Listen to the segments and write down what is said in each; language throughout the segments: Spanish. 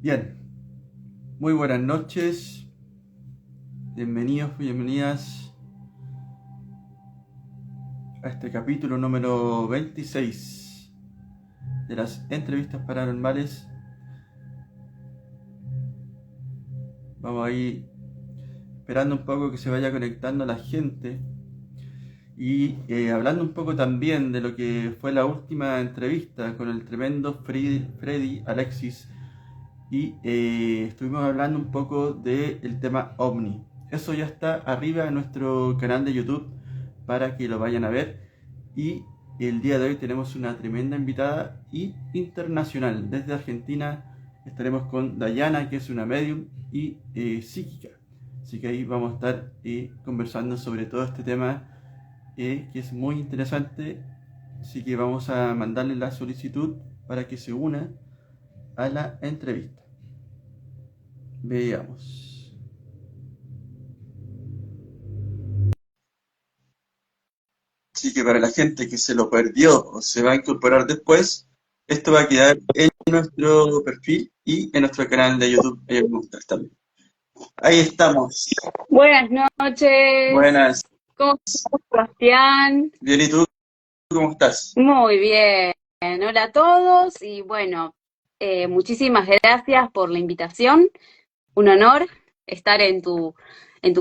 Bien, muy buenas noches, bienvenidos, bienvenidas a este capítulo número 26 de las entrevistas paranormales. Vamos a ir esperando un poco que se vaya conectando la gente y hablando un poco también de lo que fue la última entrevista con el tremendo Freddy Alexis y estuvimos hablando un poco del tema OVNI. Eso ya está arriba en nuestro canal de YouTube para que lo vayan a ver. Y el día de hoy tenemos una tremenda invitada y internacional. Desde Argentina estaremos con Dayana, que es una medium y psíquica. Así que ahí vamos a estar conversando sobre todo este tema que es muy interesante. Así que vamos a mandarle la solicitud para que se una a la entrevista. Veamos. Así que para la gente que se lo perdió o se va a incorporar después, esto va a quedar en nuestro perfil y en nuestro canal de YouTube. Ahí vamos a estar también. Ahí estamos. Buenas noches, Buenas. ¿cómo estás, Sebastián? Bien, ¿y tú cómo estás? Muy bien, hola a todos y bueno, muchísimas gracias por la invitación, un honor estar en tu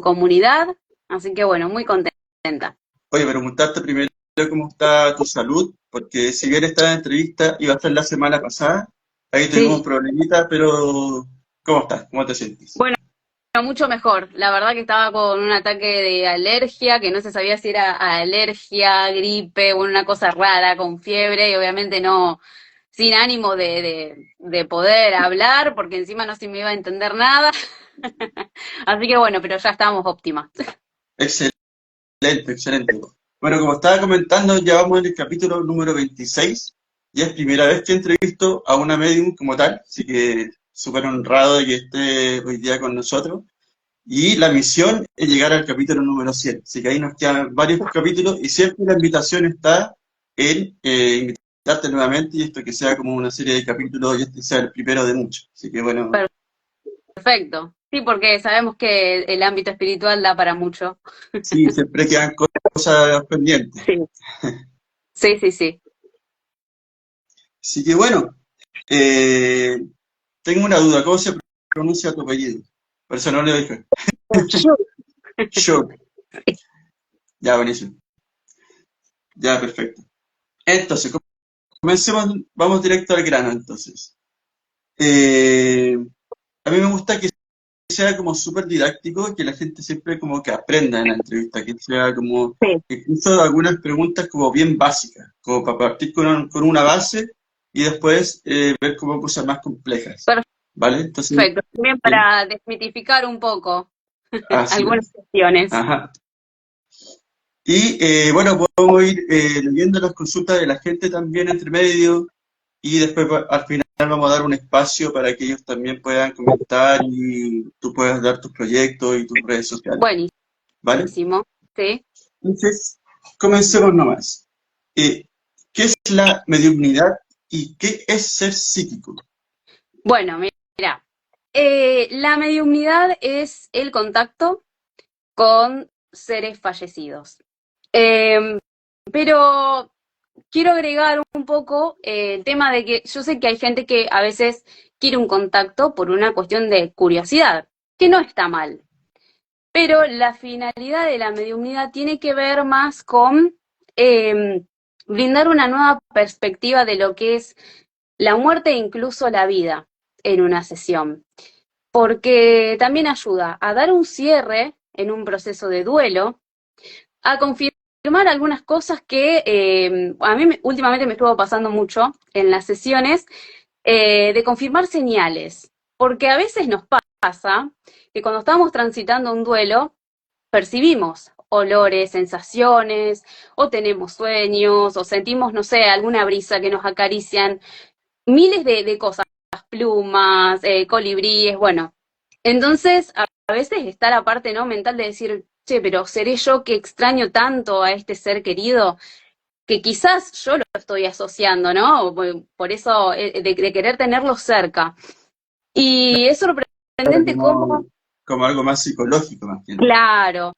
comunidad, así que bueno, muy contenta. Oye, preguntarte primero cómo está tu salud, porque si bien esta entrevista iba a estar la semana pasada, ahí tuvimos un Sí, problemita, pero ¿cómo estás? ¿Cómo te sientes? bueno, mucho mejor, la verdad que estaba con un ataque de alergia, que no se sabía si era alergia, gripe o una cosa rara, con fiebre y obviamente no, sin ánimo de poder hablar, porque encima no se me iba a entender nada. Así que bueno, pero ya estamos óptimas. Excelente, excelente. Bueno, como estaba comentando, ya vamos en el capítulo número 26. Ya es primera vez que entrevisto a una medium como tal, así que súper honrado de que esté hoy día con nosotros. Y la misión es llegar al capítulo número 100. Así que ahí nos quedan varios capítulos y siempre la invitación está en invitarte nuevamente y esto que sea como una serie de capítulos y este sea el primero de muchos. Así que bueno, Perfecto. Sí, porque sabemos que el ámbito espiritual da para mucho. sí, siempre quedan cosas pendientes. Sí, sí, sí, sí. Así que bueno, eh, tengo una duda, ¿cómo se pronuncia tu apellido? Por eso no lo dije. Sure. Ya, buenísimo. Ya, perfecto. Entonces, comencemos, vamos directo al grano entonces. Eh, a mí me gusta que sea como súper didáctico, que la gente siempre como que aprenda en la entrevista, que sea como, Sí, incluso algunas preguntas como bien básicas, como para partir con una base y después ver como cosas más complejas, ¿vale? Entonces, perfecto. También eh, para desmitificar un poco así algunas es. cuestiones. Ajá. Y bueno, podemos ir leyendo las consultas de la gente también entre medio y después al final vamos a dar un espacio para que ellos también puedan comentar y tú puedas dar tus proyectos y tus redes sociales, ¿vale? Buenísimo. Sí. Entonces, comencemos nomás. Eh, ¿Qué es la mediunidad y qué es ser psíquico? Bueno, mira, la mediumnidad es el contacto con seres fallecidos. Eh, pero quiero agregar un poco el tema de que yo sé que hay gente que a veces quiere un contacto por una cuestión de curiosidad, que no está mal, pero la finalidad de la mediunidad tiene que ver más con eh, brindar una nueva perspectiva de lo que es la muerte e incluso la vida en una sesión, porque también ayuda a dar un cierre en un proceso de duelo, a confirmar algunas cosas que a mí últimamente me estuvo pasando mucho en las sesiones, de confirmar señales, porque a veces nos pasa que cuando estamos transitando un duelo, percibimos olores, sensaciones, o tenemos sueños, o sentimos, no sé, alguna brisa que nos acarician, miles de cosas, plumas, colibríes, bueno. Entonces, a veces está la parte no mental de decir, che, pero seré yo que extraño tanto a este ser querido, que quizás yo lo estoy asociando, ¿no? Por eso de querer tenerlo cerca. Y es Claro, sorprendente cómo, como algo más psicológico, más bien. claro,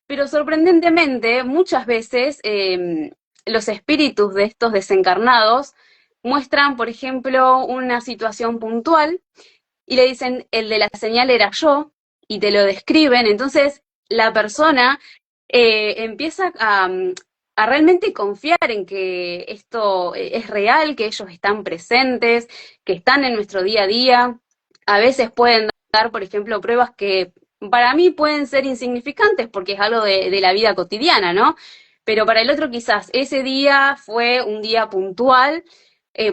pero sorprendentemente muchas veces los espíritus de estos desencarnados muestran, por ejemplo, una situación puntual y le dicen, el de la señal era yo, y te lo describen, entonces la persona empieza a realmente confiar en que esto es real, que ellos están presentes, que están en nuestro día a día. A veces pueden dar, por ejemplo, pruebas que para mí pueden ser insignificantes porque es algo de la vida cotidiana, ¿no? Pero para el otro quizás ese día fue un día puntual,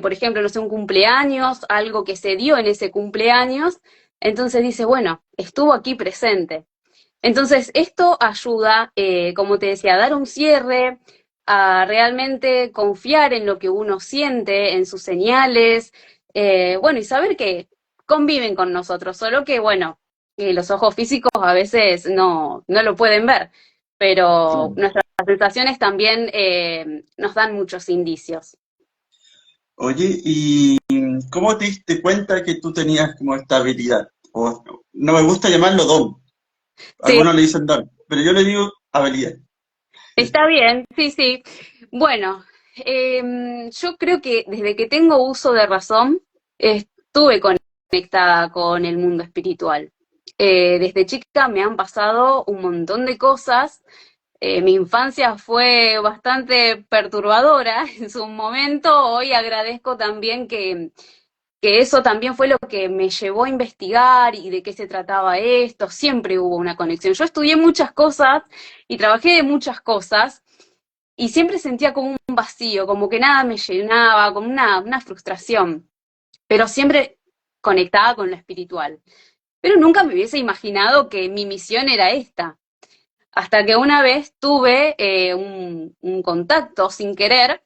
por ejemplo, no sé, un cumpleaños, algo que se dio en ese cumpleaños, entonces dice, bueno, estuvo aquí presente. Entonces, esto ayuda, como te decía, a dar un cierre, a realmente confiar en lo que uno siente, en sus señales, bueno, y saber que conviven con nosotros, solo que, bueno, los ojos físicos a veces no lo pueden ver, pero Claro. nuestras sensaciones también nos dan muchos indicios. Oye, ¿y cómo te diste cuenta que tú tenías como esta habilidad? O, no me gusta llamarlo don, Sí, algunos le dicen don, pero yo le digo habilidad. está bien, sí, sí. Bueno, yo creo que desde que tengo uso de razón, estuve conectada con el mundo espiritual. Desde chica me han pasado un montón de cosas. Mi infancia fue bastante perturbadora en su momento. Hoy agradezco también que eso también fue lo que me llevó a investigar y de qué se trataba esto. Siempre hubo una conexión. Yo estudié muchas cosas y trabajé de muchas cosas y siempre sentía como un vacío, como que nada me llenaba, como una frustración, pero siempre conectada con lo espiritual. Pero nunca me hubiese imaginado que mi misión era esta. Hasta que una vez tuve un contacto sin querer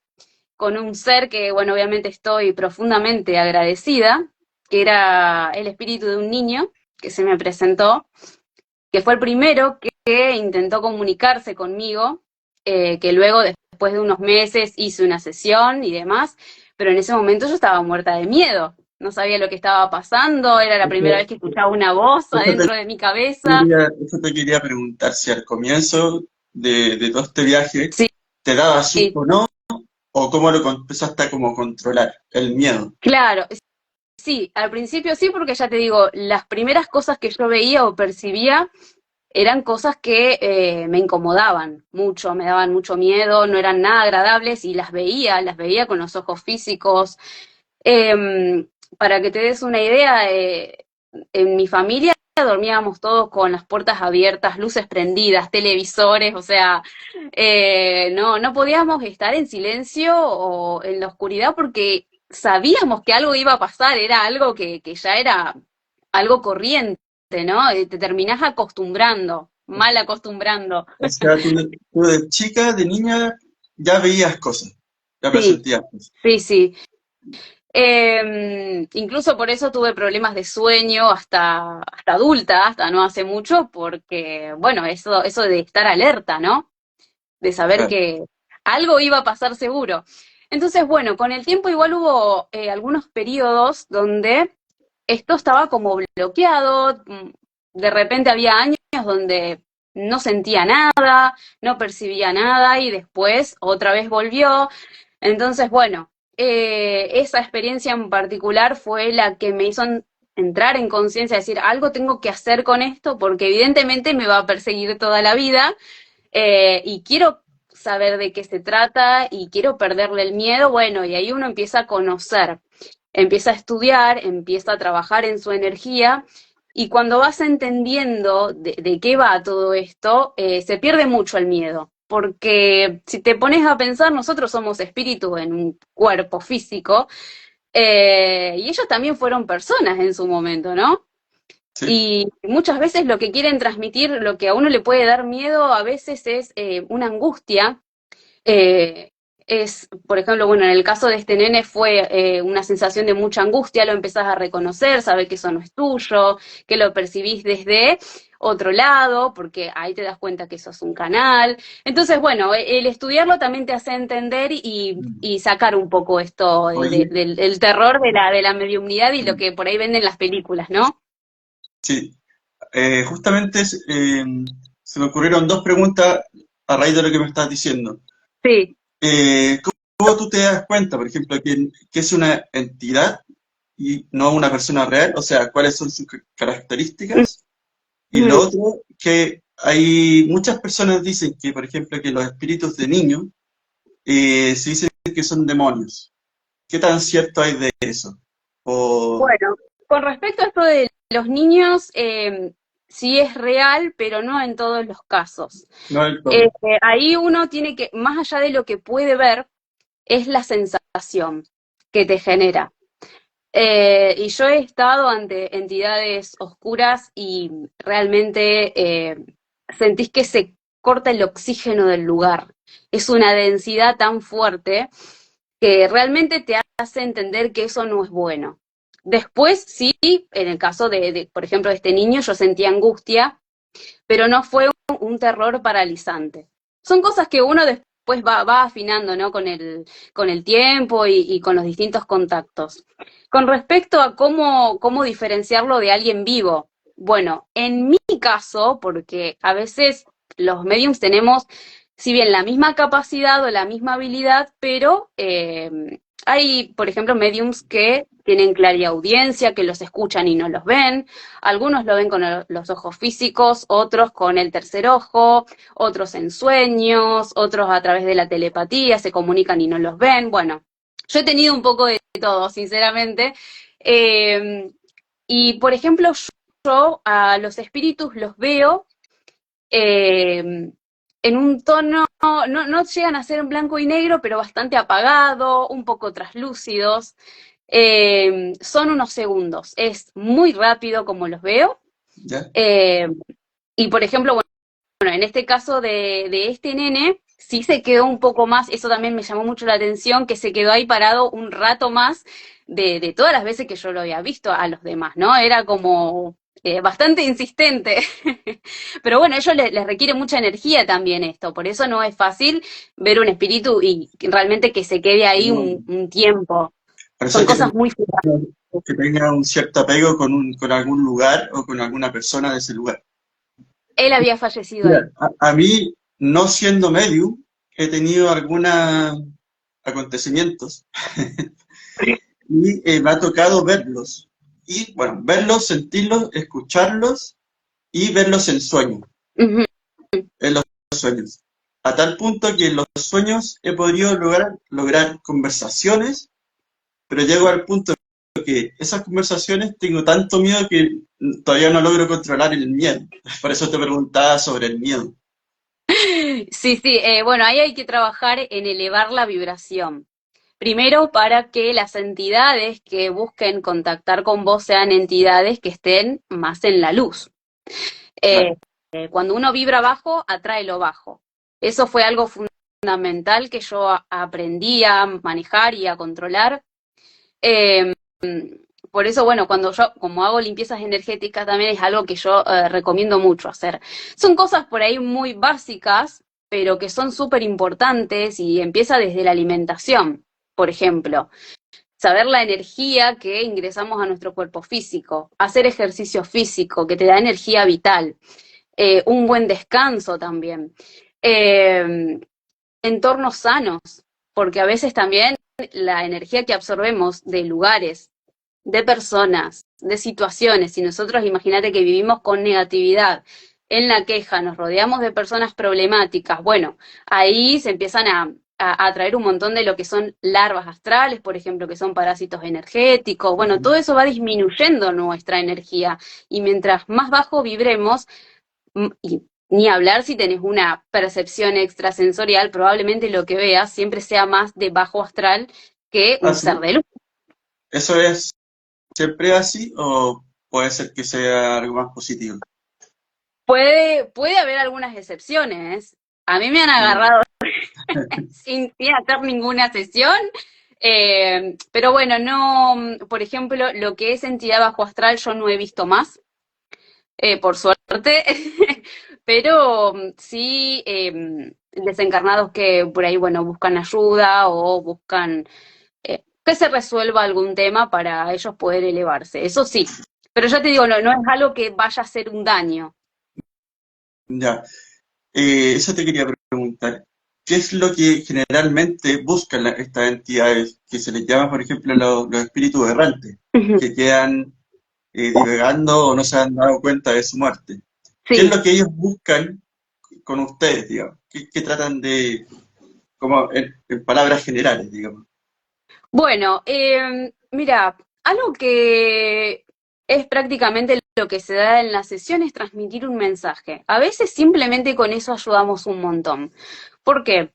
con un ser que, bueno, obviamente estoy profundamente agradecida, que era el espíritu de un niño que se me presentó, que fue el primero que intentó comunicarse conmigo, que luego, después de unos meses, hice una sesión y demás, pero en ese momento yo estaba muerta de miedo. No sabía lo que estaba pasando, era la primera vez Eso, que escuchaba una voz eso te adentro de mi cabeza. eso te quería preguntar, si al comienzo de todo este viaje Sí, te daba susto o no, o cómo empezaste a como controlar el miedo. claro, sí, al principio sí, porque ya te digo, las primeras cosas que yo veía o percibía eran cosas que me incomodaban mucho, me daban mucho miedo, no eran nada agradables y las veía con los ojos físicos. Eh, para que te des una idea, en mi familia dormíamos todos con las puertas abiertas, luces prendidas, televisores, o sea, no podíamos estar en silencio o en la oscuridad porque sabíamos que algo iba a pasar, era algo que ya era algo corriente, ¿no? Te terminás acostumbrando, mal acostumbrando. O sea, tú de chica, de niña, ya veías cosas, ya Sí, presentías cosas. sí, sí. Incluso por eso tuve problemas de sueño hasta adulta, hasta no hace mucho, porque, bueno, eso de estar alerta, ¿no? De saber Claro. que algo iba a pasar seguro. Entonces, bueno, con el tiempo igual hubo algunos periodos donde esto estaba como bloqueado, de repente había años donde no sentía nada, no percibía nada y después otra vez volvió. Entonces, bueno, esa experiencia en particular fue la que me hizo entrar en conciencia, decir, algo tengo que hacer con esto porque evidentemente me va a perseguir toda la vida y quiero saber de qué se trata y quiero perderle el miedo, bueno, y ahí uno empieza a conocer, empieza a estudiar, empieza a trabajar en su energía y cuando vas entendiendo de qué va todo esto, se pierde mucho el miedo. Porque si te pones a pensar, nosotros somos espíritus en un cuerpo físico y ellos también fueron personas en su momento, ¿no? Sí, Y muchas veces lo que quieren transmitir, lo que a uno le puede dar miedo, a veces es una angustia, eh, es, por ejemplo, bueno, en el caso de este nene fue una sensación de mucha angustia, lo empezás a reconocer, sabes que eso no es tuyo, que lo percibís desde otro lado, porque ahí te das cuenta que eso es un canal. Entonces, bueno, el estudiarlo también te hace entender Mm. y sacar un poco esto Oye, del terror de la mediumnidad y lo que por ahí venden las películas, ¿no? sí, justamente se me ocurrieron dos preguntas a raíz de lo que me estás diciendo. Sí. ¿Cómo tú te das cuenta, por ejemplo, que es una entidad y no una persona real? O sea, ¿cuáles son sus características? Y lo Ujú. otro, que hay muchas personas dicen que, por ejemplo, que los espíritus de niños se dice que son demonios. ¿Qué tan cierto hay de eso? O Bueno, con respecto a esto de los niños, sí es real, pero no en todos los casos. no del todo. Ahí uno tiene que, más allá de lo que puede ver, es la sensación que te genera. Y yo he estado ante entidades oscuras y realmente sentís que se corta el oxígeno del lugar. Es una densidad tan fuerte que realmente te hace entender que eso no es bueno. Después, sí, en el caso por ejemplo, de este niño, yo sentí angustia, pero no fue un terror paralizante. Son cosas que uno después va afinando, ¿no? Con el tiempo y con los distintos contactos. Con respecto a cómo diferenciarlo de alguien vivo, bueno, en mi caso, porque a veces los mediums tenemos, si bien la misma capacidad o la misma habilidad, pero hay, por ejemplo, mediums que tienen clariaudiencia, que los escuchan y no los ven. Algunos lo ven con los ojos físicos, otros con el tercer ojo, otros en sueños, otros a través de la telepatía, se comunican y no los ven. Bueno, yo he tenido un poco de todo, sinceramente. Eh, y, por ejemplo, yo a los espíritus los veo en un tono, no llegan a ser en blanco y negro, pero bastante apagado, un poco traslúcidos. Son unos segundos, es muy rápido como los veo. ¿Ya? Eh, y por ejemplo, bueno, en este caso de este nene, sí se quedó un poco más, eso también me llamó mucho la atención, que se quedó ahí parado un rato más de todas las veces que yo lo había visto a los demás, ¿no? Era como bastante insistente. Pero bueno, a ellos les requiere mucha energía también esto, por eso no es fácil ver un espíritu y realmente que se quede ahí No. un tiempo. Por eso Son hay cosas muy que tenga un cierto apego con algún lugar o con alguna persona de ese lugar. Él había fallecido ahí. Mira, a mí, no siendo medium, he tenido algunos acontecimientos y me ha tocado verlos. Y bueno, verlos, sentirlos, escucharlos y verlos en sueños, Ujú. en los sueños. A tal punto que en los sueños he podido lograr conversaciones, pero llego al punto que esas conversaciones tengo tanto miedo que todavía no logro controlar el miedo. Por eso te preguntaba sobre el miedo. Sí, sí, bueno, ahí hay que trabajar en elevar la vibración. Primero, para que las entidades que busquen contactar con vos sean entidades que estén más en la luz. Claro. Cuando uno vibra bajo, atrae lo bajo. Eso fue algo fundamental que yo aprendí a manejar y a controlar. Eh, por eso, bueno, cuando yo, como hago limpiezas energéticas, también es algo que yo recomiendo mucho hacer. Son cosas por ahí muy básicas, pero que son súper importantes y empieza desde la alimentación, por ejemplo. Saber la energía que ingresamos a nuestro cuerpo físico, hacer ejercicio físico que te da energía vital, un buen descanso también, eh, entornos sanos, porque a veces también la energía que absorbemos de lugares, de personas, de situaciones, si nosotros imagínate que vivimos con negatividad, en la queja, nos rodeamos de personas problemáticas, bueno, ahí se empiezan a atraer un montón de lo que son larvas astrales, por ejemplo, que son parásitos energéticos, bueno, todo eso va disminuyendo nuestra energía y mientras más bajo vibremos, y ni hablar si tenés una percepción extrasensorial, probablemente lo que veas siempre sea más de bajo astral que ¿Ah, un ser sí? de luz. ¿Eso es siempre así o puede ser que sea algo más positivo? Puede haber algunas excepciones. A mí me han Ya. agarrado sin hacer ninguna sesión. Pero bueno, no, por ejemplo, lo que es entidad bajo astral yo no he visto más, por suerte, pero sí desencarnados que por ahí, bueno, buscan ayuda o buscan que se resuelva algún tema para ellos poder elevarse. Eso sí, pero ya te digo, no, no es algo que vaya a hacer un daño. Ya, eso te quería preguntar. ¿Qué es lo que generalmente buscan estas entidades que se les llama, por ejemplo, los espíritus errantes, que quedan divagando o no se han dado cuenta de su muerte? ¿Qué es Sí. lo que ellos buscan con ustedes, digamos? ¿Qué tratan de, como en palabras generales, digamos? Bueno, mira, algo que es prácticamente lo que se da en la sesión es transmitir un mensaje. A veces simplemente con eso ayudamos un montón. ¿Por qué?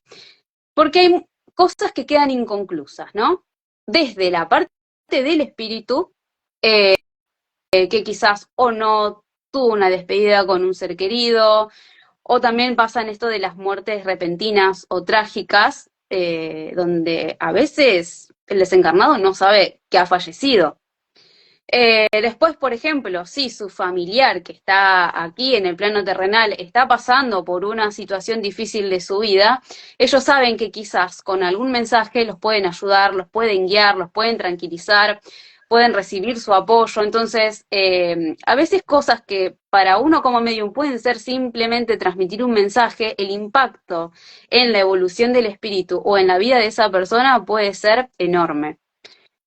Porque hay cosas que quedan inconclusas, ¿no? Desde la parte del espíritu, que quizás o no tuvo una despedida con un ser querido, o también pasan esto de las muertes repentinas o trágicas, donde a veces el desencarnado no sabe que ha fallecido. Después, por ejemplo, si su familiar que está aquí en el plano terrenal está pasando por una situación difícil de su vida, ellos saben que quizás con algún mensaje los pueden ayudar, los pueden guiar, los pueden tranquilizar, pueden recibir su apoyo. Entonces, a veces cosas que para uno como medium pueden ser simplemente transmitir un mensaje, el impacto en la evolución del espíritu o en la vida de esa persona puede ser enorme.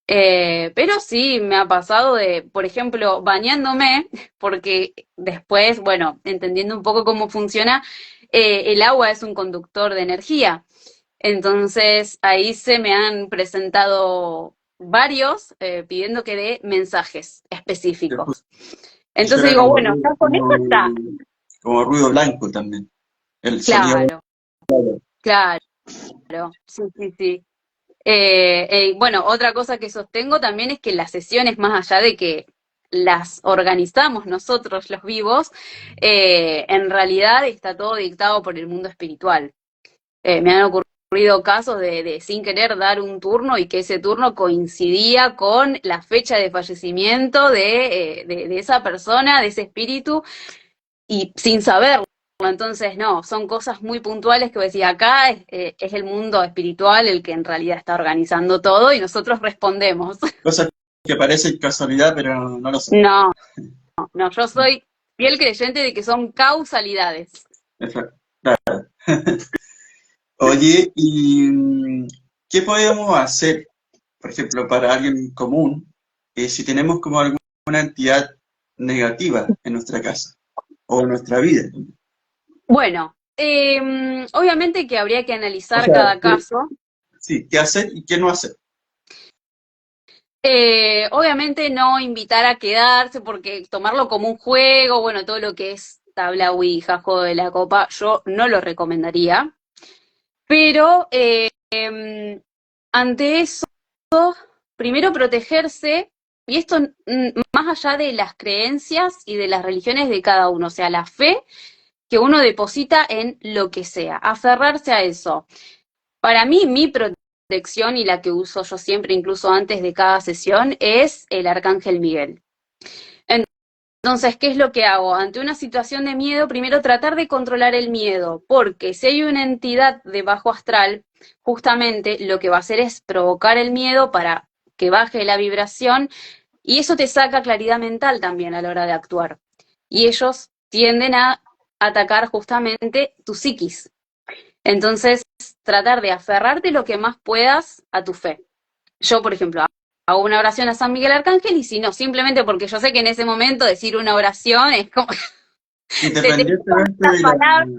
Pero sí me ha pasado de, por ejemplo, bañándome, porque después, bueno, entendiendo un poco cómo funciona, el agua es un conductor de energía. Entonces ahí se me han presentado varios pidiendo que dé mensajes Que específicos. Entonces funciona digo, bueno, ya con esto está. como ruido blanco también, el sonido. Claro, claro, sí, sí, sí. Bueno, otra cosa que sostengo también es que las sesiones, más allá de que las organizamos nosotros los vivos, en realidad está todo dictado por el mundo espiritual. Me han ocurrido casos de sin querer dar un turno y que ese turno coincidía con la fecha de fallecimiento de esa persona, de ese espíritu, y sin saberlo. Entonces, no, son cosas muy puntuales que vos decís, acá es el mundo espiritual el que en realidad está organizando todo y nosotros respondemos. Cosas que parecen casualidad, pero no lo son. No, no, yo soy fiel creyente de que son causalidades. Exacto. Oye, ¿y qué podemos hacer, por ejemplo, para alguien común, si tenemos como alguna entidad negativa en nuestra casa o en nuestra vida? Bueno, obviamente que habría que O analizar sea, cada caso. sí, ¿qué hacer y qué no hacer? Obviamente no invitar a quedarse porque tomarlo como un juego, bueno, todo lo que es tabla Ouija, juego de la copa, yo no lo recomendaría. Pero ante eso, primero protegerse, y esto más allá de las creencias y de las religiones de cada uno, o sea, la fe que uno deposita en lo que sea, aferrarse a eso. Para mí, mi protección y la que uso yo siempre, incluso antes de cada sesión, es el Arcángel Miguel. Entonces, ¿qué es lo que hago? Ante una situación de miedo, primero tratar de controlar el miedo, porque si hay una entidad de bajo astral, justamente lo que va a hacer es provocar el miedo para que baje la vibración y eso te saca claridad mental también a la hora de actuar. Y ellos tienden a atacar justamente tu psiquis. Entonces, tratar de aferrarte lo que más puedas a tu fe. Yo, por ejemplo, hago una oración a San Miguel Arcángel y si no, simplemente porque yo sé que en ese momento decir una oración es como, se te quedan Independientemente las de palabras.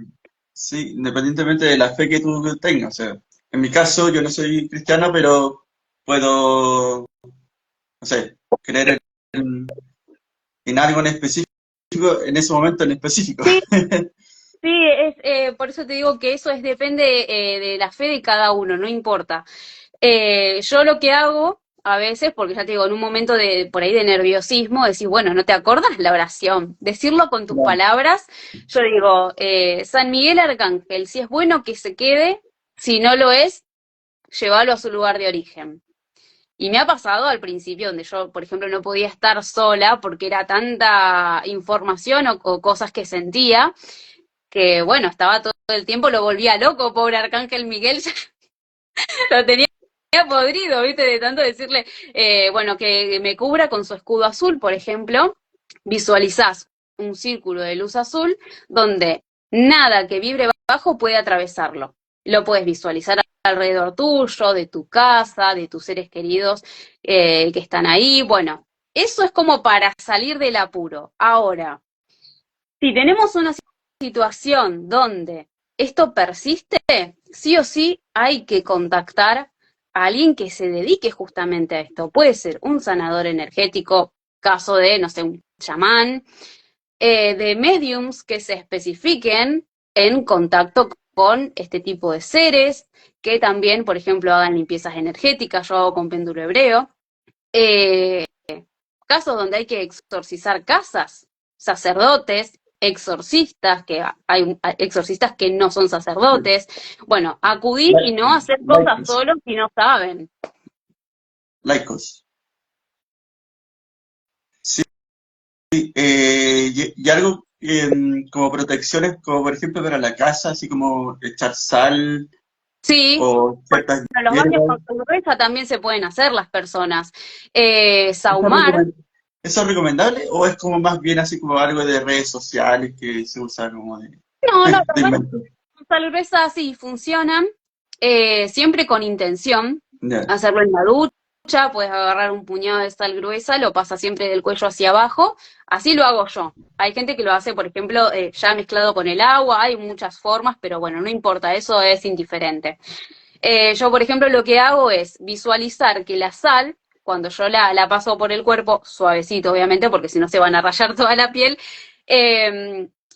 sí, independientemente de la fe que tú tengas. O sea, en mi caso, yo no soy cristiano, pero puedo, no sé, creer en algo en específico, en ese momento en específico. Sí, sí, por eso te digo que eso depende de la fe de cada uno, no importa. Yo lo que hago a veces, porque ya te digo, en un momento de por ahí de nerviosismo, decís, bueno, ¿no te acordás la oración? Decirlo con tus Claro. palabras. Yo digo, San Miguel Arcángel, si es bueno que se quede, Si no lo es, llévalo a su lugar de origen. Y me ha pasado al principio donde yo, por ejemplo, no podía estar sola porque era tanta información o cosas que sentía que, bueno, estaba todo el tiempo, lo volvía loco, pobre Arcángel Miguel, ya lo tenía podrido, ¿viste? De tanto decirle, bueno, que me cubra con su escudo azul, por ejemplo, visualizás un círculo de luz azul donde nada que vibre bajo puede atravesarlo. Lo puedes visualizar alrededor tuyo, de tu casa, de tus seres queridos que están ahí. Bueno, eso es como para salir del apuro. Ahora, si tenemos una situación donde esto persiste, sí o sí hay que contactar a alguien que se dedique justamente a esto. Puede ser un sanador energético, caso de, no sé, un chamán, de mediums que se especifiquen en contacto con este tipo de seres, que también, por ejemplo, hagan limpiezas energéticas, yo hago con péndulo hebreo. Eh, Casos donde hay que exorcizar casas, sacerdotes, exorcistas, que hay exorcistas que no son sacerdotes. Bueno, acudir y no hacer cosas Laicos, solos si no saben. laicos. Sí, y algo como protecciones, como por ejemplo para la casa, así como echar sal Sí, o ciertas bueno, los baños hierbas. con cerveza también se pueden hacer las personas. ¿Eso es Saumar, eso es recomendable o es como más bien así como algo de redes sociales que se usa como no, no, de los baños invento? con cerveza sí funcionan, siempre con intención. Ya, Hacerlo en la ducha, puedes agarrar un puñado de sal gruesa, lo pasas siempre del cuello hacia abajo, así lo hago yo. Hay gente que lo hace, por ejemplo, ya mezclado con el agua, hay muchas formas, pero bueno, no importa, eso es indiferente. Yo, por ejemplo, lo que hago es visualizar que la sal, cuando yo la paso por el cuerpo, suavecito obviamente, porque si no se van a rayar toda la piel,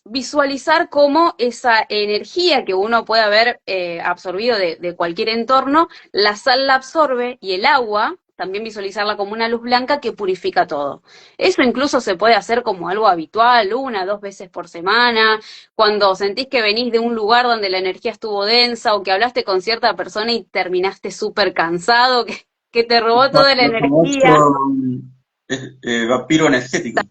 visualizar cómo esa energía que uno puede haber absorbido de cualquier entorno, la sal la absorbe y el agua, también visualizarla como una luz blanca que purifica todo. Eso incluso se puede hacer como algo habitual, 1, 2 veces por semana, cuando sentís que venís de un lugar donde la energía estuvo densa o que hablaste con cierta persona y terminaste súper cansado, que te robó toda la lo energía. famoso vampiro energético.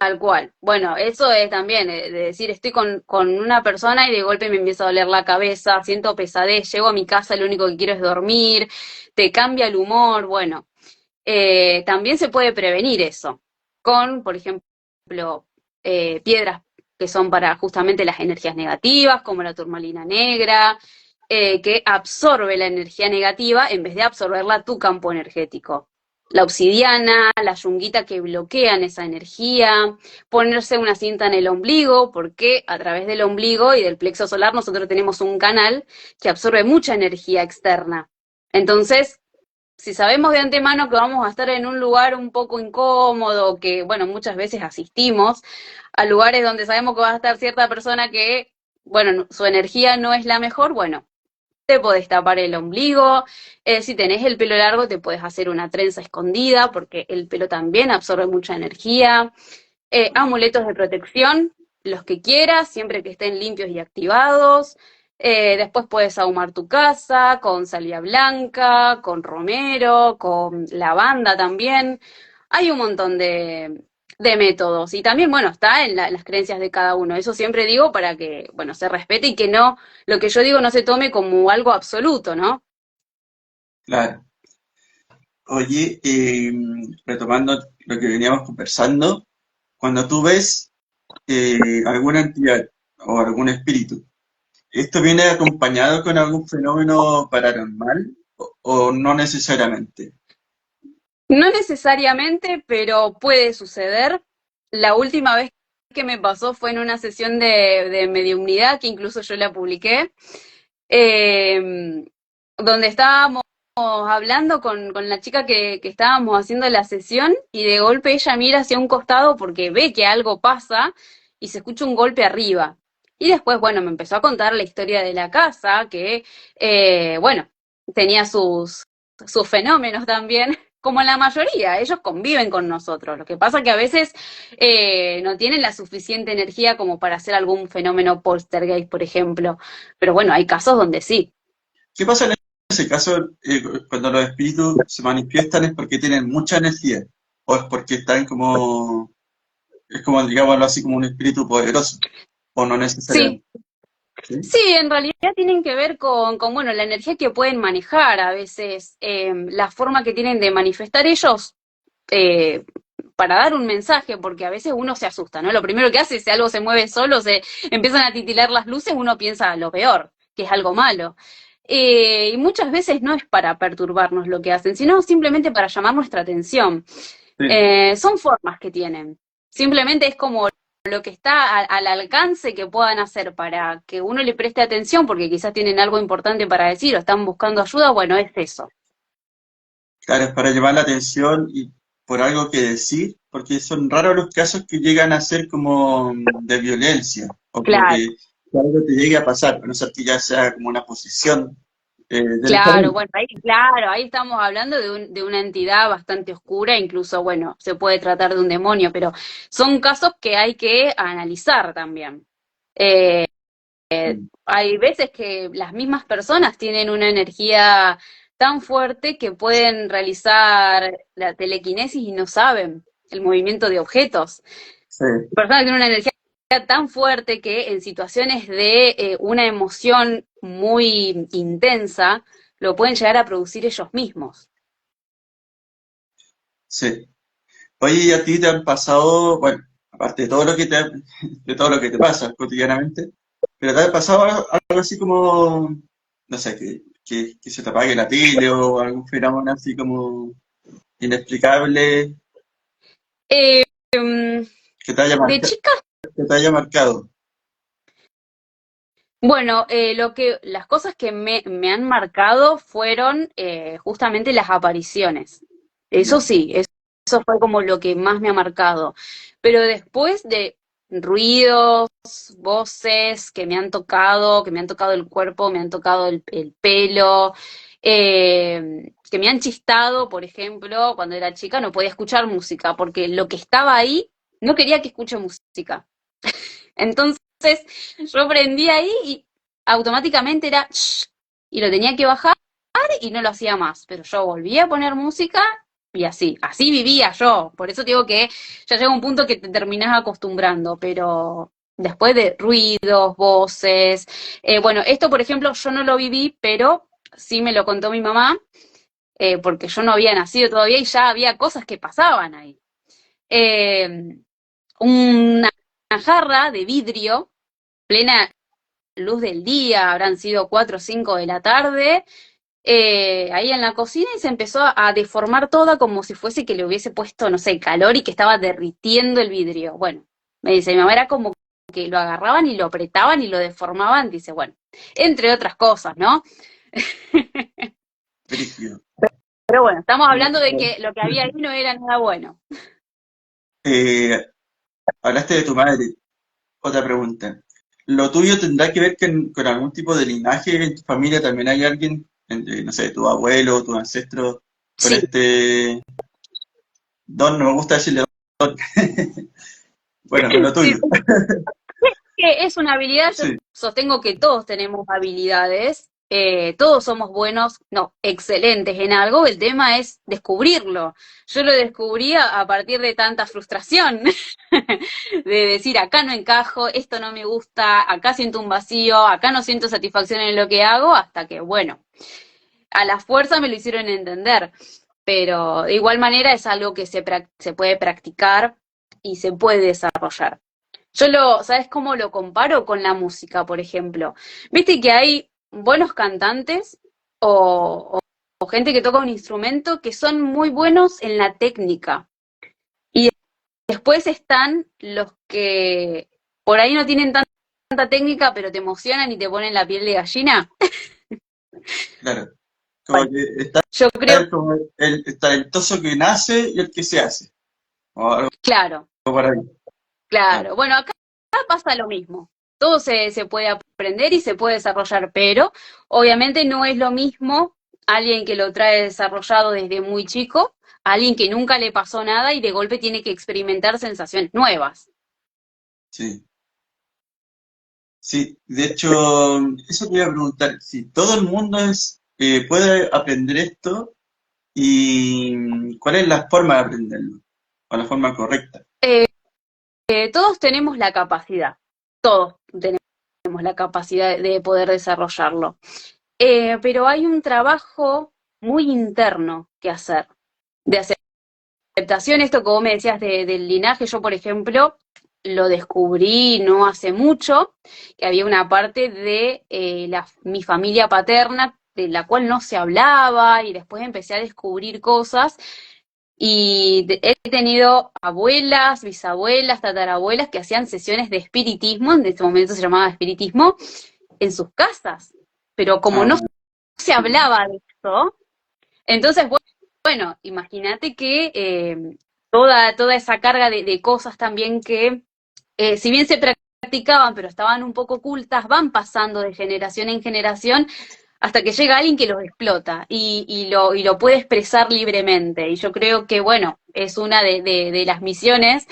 Tal cual. Bueno, eso es también, de decir, estoy con una persona y de golpe me empieza a doler la cabeza, siento pesadez, llego a mi casa, lo único que quiero es dormir, te cambia el humor, bueno. También se puede prevenir eso con, por ejemplo, piedras que son para justamente las energías negativas, como la turmalina negra, que absorbe la energía negativa en vez de absorberla tu campo energético. La obsidiana, la yunguita que bloquean esa energía, ponerse una cinta en el ombligo, porque a través del ombligo y del plexo solar nosotros tenemos un canal que absorbe mucha energía externa. Entonces, si sabemos de antemano que vamos a estar en un lugar un poco incómodo, que, bueno, muchas veces asistimos a lugares donde sabemos que va a estar cierta persona que, bueno, su energía no es la mejor, bueno, te podés tapar el ombligo, si tenés el pelo largo te puedes hacer una trenza escondida, porque el pelo también absorbe mucha energía, amuletos de protección, los que quieras, siempre que estén limpios y activados. Después puedes ahumar tu casa con salvia blanca, con romero, con lavanda también. Hay un montón de métodos. Y también, bueno, está en las creencias de cada uno. Eso siempre digo para que, bueno, se respete y que no, lo que yo digo no se tome como algo absoluto, ¿no? Claro. Oye, retomando lo que veníamos conversando, cuando tú ves alguna entidad o algún espíritu, ¿esto viene acompañado con algún fenómeno paranormal o no necesariamente? No necesariamente, pero puede suceder. La última vez que me pasó fue en una sesión de mediumnidad, que incluso yo la publiqué, eh, donde estábamos hablando con la chica que estábamos haciendo la sesión y de golpe ella mira hacia un costado porque ve que algo pasa y se escucha un golpe arriba. Y después, bueno, me empezó a contar la historia de la casa, que, bueno, tenía sus fenómenos también, como la mayoría, ellos conviven con nosotros. Lo que pasa que a veces no tienen la suficiente energía como para hacer algún fenómeno poltergeist, por ejemplo. Pero bueno, hay casos donde sí. ¿Qué pasa en ese caso cuando los espíritus se manifiestan? ¿Es porque tienen mucha energía? ¿O es porque están como, es como, digámoslo así, como un espíritu poderoso? ¿O no Sí, necesariamente? ¿Sí? sí, en realidad tienen que ver con bueno, la energía que pueden manejar a veces, la forma que tienen de manifestar ellos eh, para dar un mensaje, porque a veces uno se asusta, ¿no? Lo primero que hace es si algo se mueve solo, se empiezan a titilar las luces, uno piensa lo peor, que es algo malo. Y muchas veces no es para perturbarnos lo que hacen, sino simplemente para llamar nuestra atención. Sí, Son formas que tienen. Simplemente es como lo que está al alcance que puedan hacer para que uno le preste atención, porque quizás tienen algo importante para decir o están buscando ayuda, bueno, es eso. claro, es para llamar la atención y por algo que decir, porque son raros los casos que llegan a ser como de violencia, o como Claro. que algo te llegue a pasar, a no ser que ya sea como una posición Claro, derechamente. bueno, ahí, claro, ahí estamos hablando de una entidad bastante oscura, incluso, bueno, se puede tratar de un demonio, pero son casos que hay que analizar también. Eh, Hay veces que las mismas personas tienen una energía tan fuerte que pueden realizar la telequinesis y no saben el movimiento de objetos. Sí, Personas que tienen una energía tan fuerte que en situaciones de una emoción muy intensa lo pueden llegar a producir ellos mismos. sí. Oye, ¿y a ti te han pasado, bueno, aparte de todo lo que de todo lo que te pasa cotidianamente, pero te ha pasado algo así como, no sé, que se te apague la tele o algún fenómeno así como inexplicable Eh, em, que te haya de marcado, chica, que te haya marcado? bueno, las cosas que me han marcado fueron justamente las apariciones. Eso Ya, sí, eso fue como lo que más me ha marcado. Pero después de ruidos, voces que me han tocado el cuerpo, me han tocado el pelo, que me han chistado, por ejemplo, cuando era chica no podía escuchar música, porque lo que estaba ahí no quería que escuche música. Entonces yo prendí ahí y automáticamente era "Shh", y lo tenía que bajar y no lo hacía más. Pero yo volvía a poner música y así vivía yo. Por eso digo que ya llega un punto que te terminás acostumbrando, pero después de ruidos, voces. Bueno, esto por ejemplo yo no lo viví, pero sí me lo contó mi mamá, porque yo no había nacido todavía y ya había cosas que pasaban ahí. Eh, una jarra de vidrio, plena luz del día, habrán sido 4 o 5 de la tarde, ahí en la cocina y se empezó a deformar toda como si fuese que le hubiese puesto, no sé, calor y que estaba derritiendo el vidrio. Bueno, me dice, mi mamá era como que lo agarraban y lo apretaban y lo deformaban, dice, bueno, entre otras cosas, ¿no? brígido. Pero bueno, estamos hablando de que lo que había ahí no era nada bueno. Eh, hablaste de tu madre. Otra pregunta. ¿Lo tuyo tendrá que ver con algún tipo de linaje? ¿En tu familia también hay alguien, entre, no sé, tu abuelo, tu ancestro, con Sí, este don? No me gusta decirle don. Bueno, con lo sí, tuyo. que es una habilidad, yo Sí, sostengo que todos tenemos habilidades, todos somos buenos, no, excelentes en algo, el tema es descubrirlo. Yo lo descubrí a partir de tanta frustración, de decir, acá no encajo, esto no me gusta, acá siento un vacío, acá no siento satisfacción en lo que hago, hasta que, bueno, a la fuerza me lo hicieron entender, pero de igual manera es algo que se puede practicar y se puede desarrollar. ¿Sabes cómo lo comparo con la música, por ejemplo? Viste que hay buenos cantantes o gente que toca un instrumento que son muy buenos en la técnica. Y después están los que por ahí no tienen tanta técnica, pero te emocionan y te ponen la piel de gallina. claro. Como Bueno, que está yo creo, el, como el talentoso que nace y el que se hace. O algo claro, por ahí. Claro. claro. Bueno, acá pasa lo mismo. Todo se puede aprender y se puede desarrollar, pero obviamente no es lo mismo alguien que lo trae desarrollado desde muy chico, a alguien que nunca le pasó nada y de golpe tiene que experimentar sensaciones nuevas. Sí. Sí, de hecho, eso te iba a preguntar, si todo el mundo puede aprender esto y cuál es la forma de aprenderlo, o la forma correcta. Eh, todos tenemos la capacidad, todos tenemos la capacidad de poder desarrollarlo. Pero hay un trabajo muy interno que hacer, de aceptación, esto que vos me decías del linaje, yo por ejemplo lo descubrí no hace mucho, que había una parte de mi familia paterna de la cual no se hablaba y después empecé a descubrir cosas y he tenido abuelas, bisabuelas, tatarabuelas que hacían sesiones de espiritismo, en este momento se llamaba espiritismo, en sus casas, pero como no Ah, se hablaba de esto, entonces, bueno, imagínate que toda esa carga de cosas también que, si bien se practicaban, pero estaban un poco ocultas, van pasando de generación en generación hasta que llega alguien que los explota y lo puede expresar libremente. Y yo creo que, bueno, es una de las misiones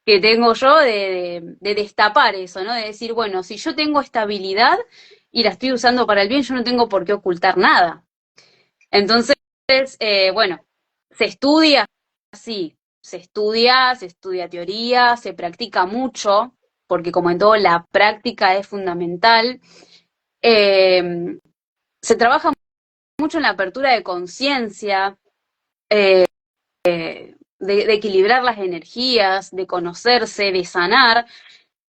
que tengo yo de destapar eso, ¿no? De decir, bueno, si yo tengo esta habilidad y la estoy usando para el bien, yo no tengo por qué ocultar nada. Entonces, bueno, se estudia, sí, se estudia teoría, se practica mucho, porque como en todo, la práctica es fundamental. Eh, Se trabaja mucho en la apertura de conciencia, de equilibrar las energías, de conocerse, de sanar,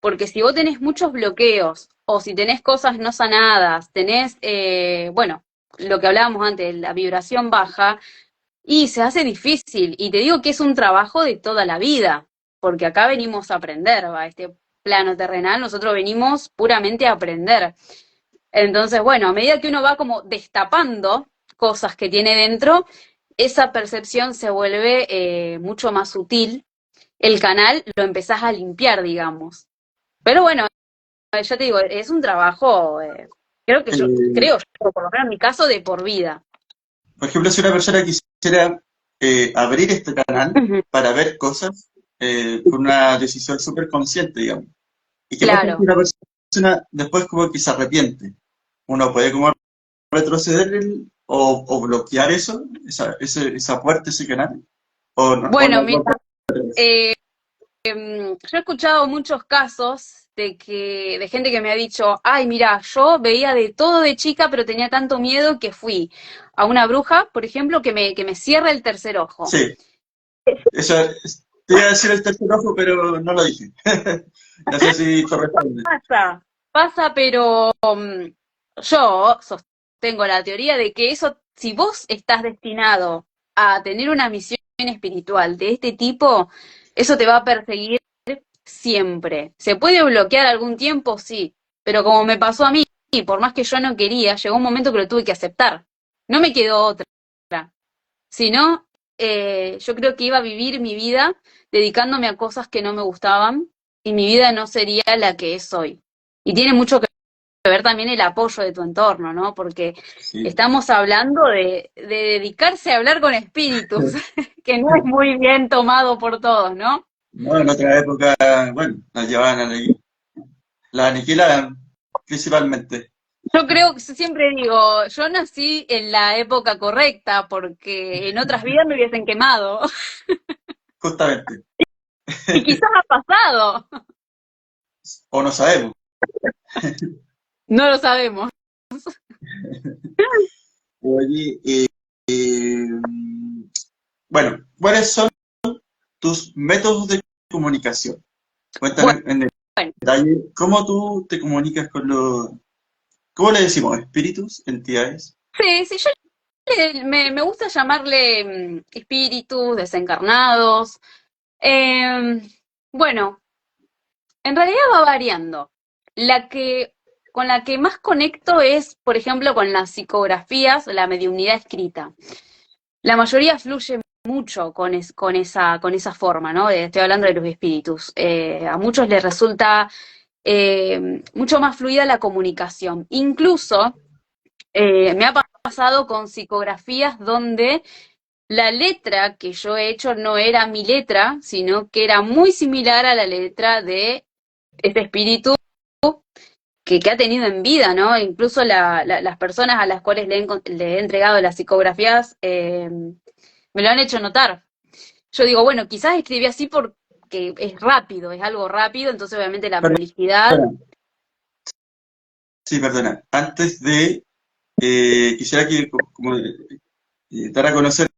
porque si vos tenés muchos bloqueos o si tenés cosas no sanadas, tenés, bueno, lo que hablábamos antes, la vibración baja, y se hace difícil, y te digo que es un trabajo de toda la vida, porque acá venimos a aprender, a este plano terrenal, nosotros venimos puramente a aprender. Entonces, bueno, a medida que uno va como destapando cosas que tiene dentro, esa percepción se vuelve mucho más sutil. El canal lo empezás a limpiar, digamos. Pero bueno, ya te digo, es un trabajo, eh, creo yo, por lo menos en mi caso, de por vida. por ejemplo, si una persona quisiera abrir este canal Ujú. para ver cosas con una decisión súper consciente, digamos. ¿Y qué pasa si Claro. una persona después como que se arrepiente? ¿Uno puede como retroceder o bloquear eso, esa puerta, ese canal? ¿O no, Bueno, no mira, puede atrás? eh, yo he escuchado muchos casos de gente que me ha dicho, ay, mira, yo veía de todo de chica, pero tenía tanto miedo que fui a una bruja, por ejemplo, que me cierra el tercer ojo. Sí, te iba a decir el tercer ojo, pero no lo dije. No sé si corresponde. Pasa, pero yo sostengo la teoría de que eso, si vos estás destinado a tener una misión espiritual de este tipo, eso te va a perseguir siempre. ¿Se puede bloquear algún tiempo? Sí, pero como me pasó a mí, por más que yo no quería, llegó un momento que lo tuve que aceptar. No me quedó otra. Si no, yo creo que iba a vivir mi vida dedicándome a cosas que no me gustaban y mi vida no sería la que es hoy. Y tiene mucho que ver también el apoyo de tu entorno, ¿no? Porque Sí. estamos hablando de dedicarse a hablar con espíritus, que no es muy bien tomado por todos, ¿no? No, en otra época, bueno, las llevaban la aniquilaban principalmente, Yo creo que siempre digo, yo nací en la época correcta porque en otras vidas me hubiesen quemado justamente. y quizás ha pasado, O no sabemos. no lo sabemos. Oye, bueno, ¿cuáles son tus métodos de comunicación? Bueno, Cuéntame en detalle cómo tú te comunicas con los, ¿cómo le decimos? ¿Espíritus? ¿Entidades? sí, sí, yo me gusta llamarle espíritus, desencarnados. Eh, bueno, en realidad va variando. La que con la que más conecto es, por ejemplo, con las psicografías, la mediunidad escrita. La mayoría fluye mucho con esa forma, ¿no? Estoy hablando de los espíritus. A muchos les resulta mucho más fluida la comunicación. Incluso me ha pasado con psicografías donde la letra que yo he hecho no era mi letra, sino que era muy similar a la letra de este espíritu que ha tenido en vida, ¿no? Incluso las personas a las cuales le he entregado las psicografías me lo han hecho notar. Yo digo, bueno, quizás escribí así porque es rápido, es algo rápido, entonces obviamente la prolijidad. Perdona, sí, perdona. Antes de, quisiera que como, dar a conocer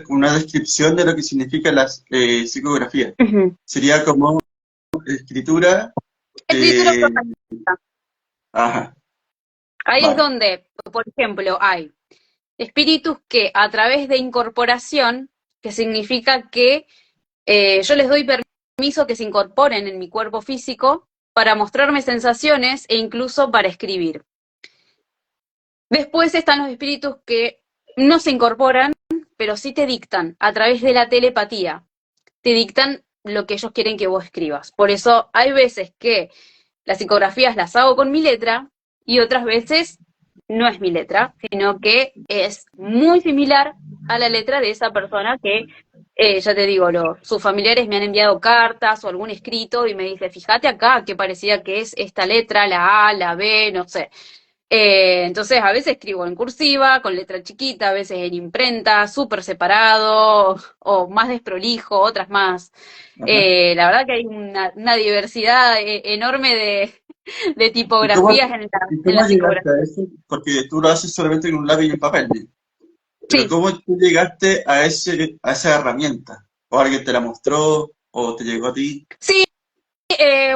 una descripción de lo que significa las psicografías. Ujú. Sería como escritura, Escritura eh, profética. ajá, Ahí es vale, donde, por ejemplo, hay espíritus que a través de incorporación, que significa que yo les doy permiso que se incorporen en mi cuerpo físico para mostrarme sensaciones e incluso para escribir. Después están los espíritus que no se incorporan, pero sí te dictan a través de la telepatía. Te dictan lo que ellos quieren que vos escribas. Por eso hay veces que las psicografías las hago con mi letra y otras veces no es mi letra, sino que es muy similar a la letra de esa persona que, ya te digo, sus familiares me han enviado cartas o algún escrito y me dice, fíjate acá que parecía que es esta letra, la A, la B, no sé. Entonces a veces escribo en cursiva, con letra chiquita, a veces en imprenta, súper separado o más desprolijo, otras más. ajá. La verdad que hay una diversidad enorme de ¿Y cómo, tipografías y en cómo la llegaste psicografía. a eso? Porque tú lo haces solamente en un lápiz y un papel, ¿no? Pero Sí, ¿cómo tú llegaste a esa herramienta? ¿O alguien te la mostró? ¿O te llegó a ti? sí,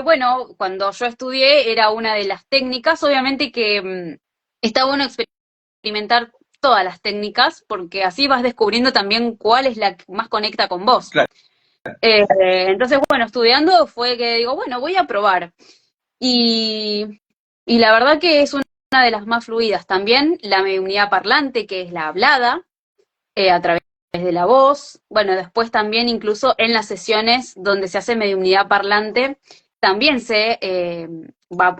bueno, cuando yo estudié era una de las técnicas, obviamente que está bueno experimentar todas las técnicas porque así vas descubriendo también cuál es la que más conecta con vos. Claro. Entonces, bueno, estudiando fue que digo, bueno, voy a probar. Y, y la verdad que es una de las más fluidas. También la mediunidad parlante, que es la hablada, a través de la voz. Bueno, después también incluso en las sesiones donde se hace mediunidad parlante, también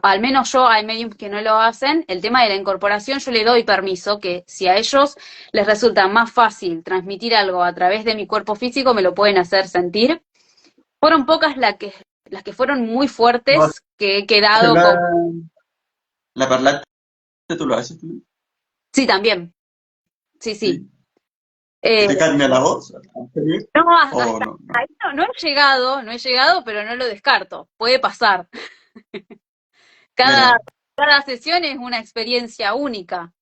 al menos yo, hay mediums que no lo hacen, el tema de la incorporación yo le doy permiso, que si a ellos les resulta más fácil transmitir algo a través de mi cuerpo físico, me lo pueden hacer sentir. Fueron pocas las que fueron muy No, fuertes, que he quedado la, con... la parlante tú lo haces tú, Sí, también, sí, sí. ¿sí? ¿Y Eh, te cambia la voz anterior? no, ¿O hasta no? No. ahí no no he llegado, pero no lo descarto, puede pasar. Cada, Mira, cada sesión es una experiencia única.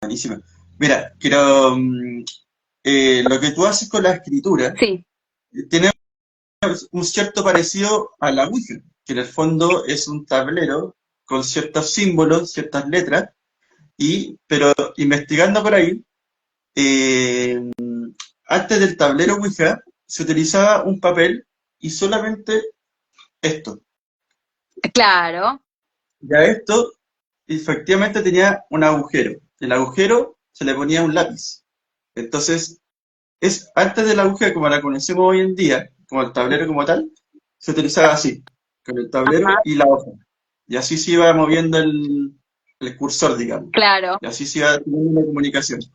buenísima. Mira, quiero, lo que tú haces con la escritura Sí, tiene un cierto parecido a la Ouija, que en el fondo es un tablero con ciertos símbolos, ciertas letras, pero investigando por ahí, eh, antes del tablero Ouija se utilizaba un papel y solamente esto. claro, Ya esto efectivamente tenía un agujero. El agujero se le ponía un lápiz. Entonces, antes del agujero como la conocemos hoy en día, como el tablero como tal, se utilizaba así, con el tablero ajá, y la hoja. Y así se iba moviendo el cursor, digamos. claro. Y así se iba teniendo una comunicación. Sí,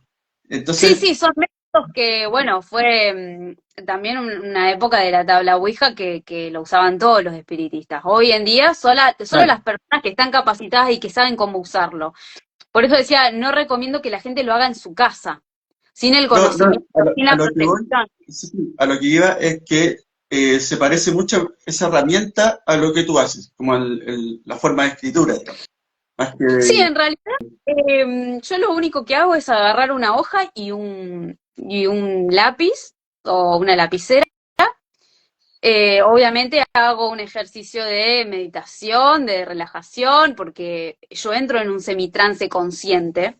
Entonces, sí, son métodos que, bueno, fue también una época de la tabla Ouija que lo usaban todos los espiritistas. Hoy en día, solo claro, las personas que están capacitadas y que saben cómo usarlo. Por eso decía, no recomiendo que la gente lo haga en su casa, sin el no, no, conocimiento, sin a la lo que voy, protección. sí, sí, a lo que iba es que se parece mucho esa herramienta a lo que tú haces, como la forma de escritura, digamos. Más Sí, que, en realidad, yo lo único que hago es agarrar una hoja y un lápiz o una lapicera. Obviamente hago un ejercicio de meditación, de relajación, porque yo entro en un semitrance consciente,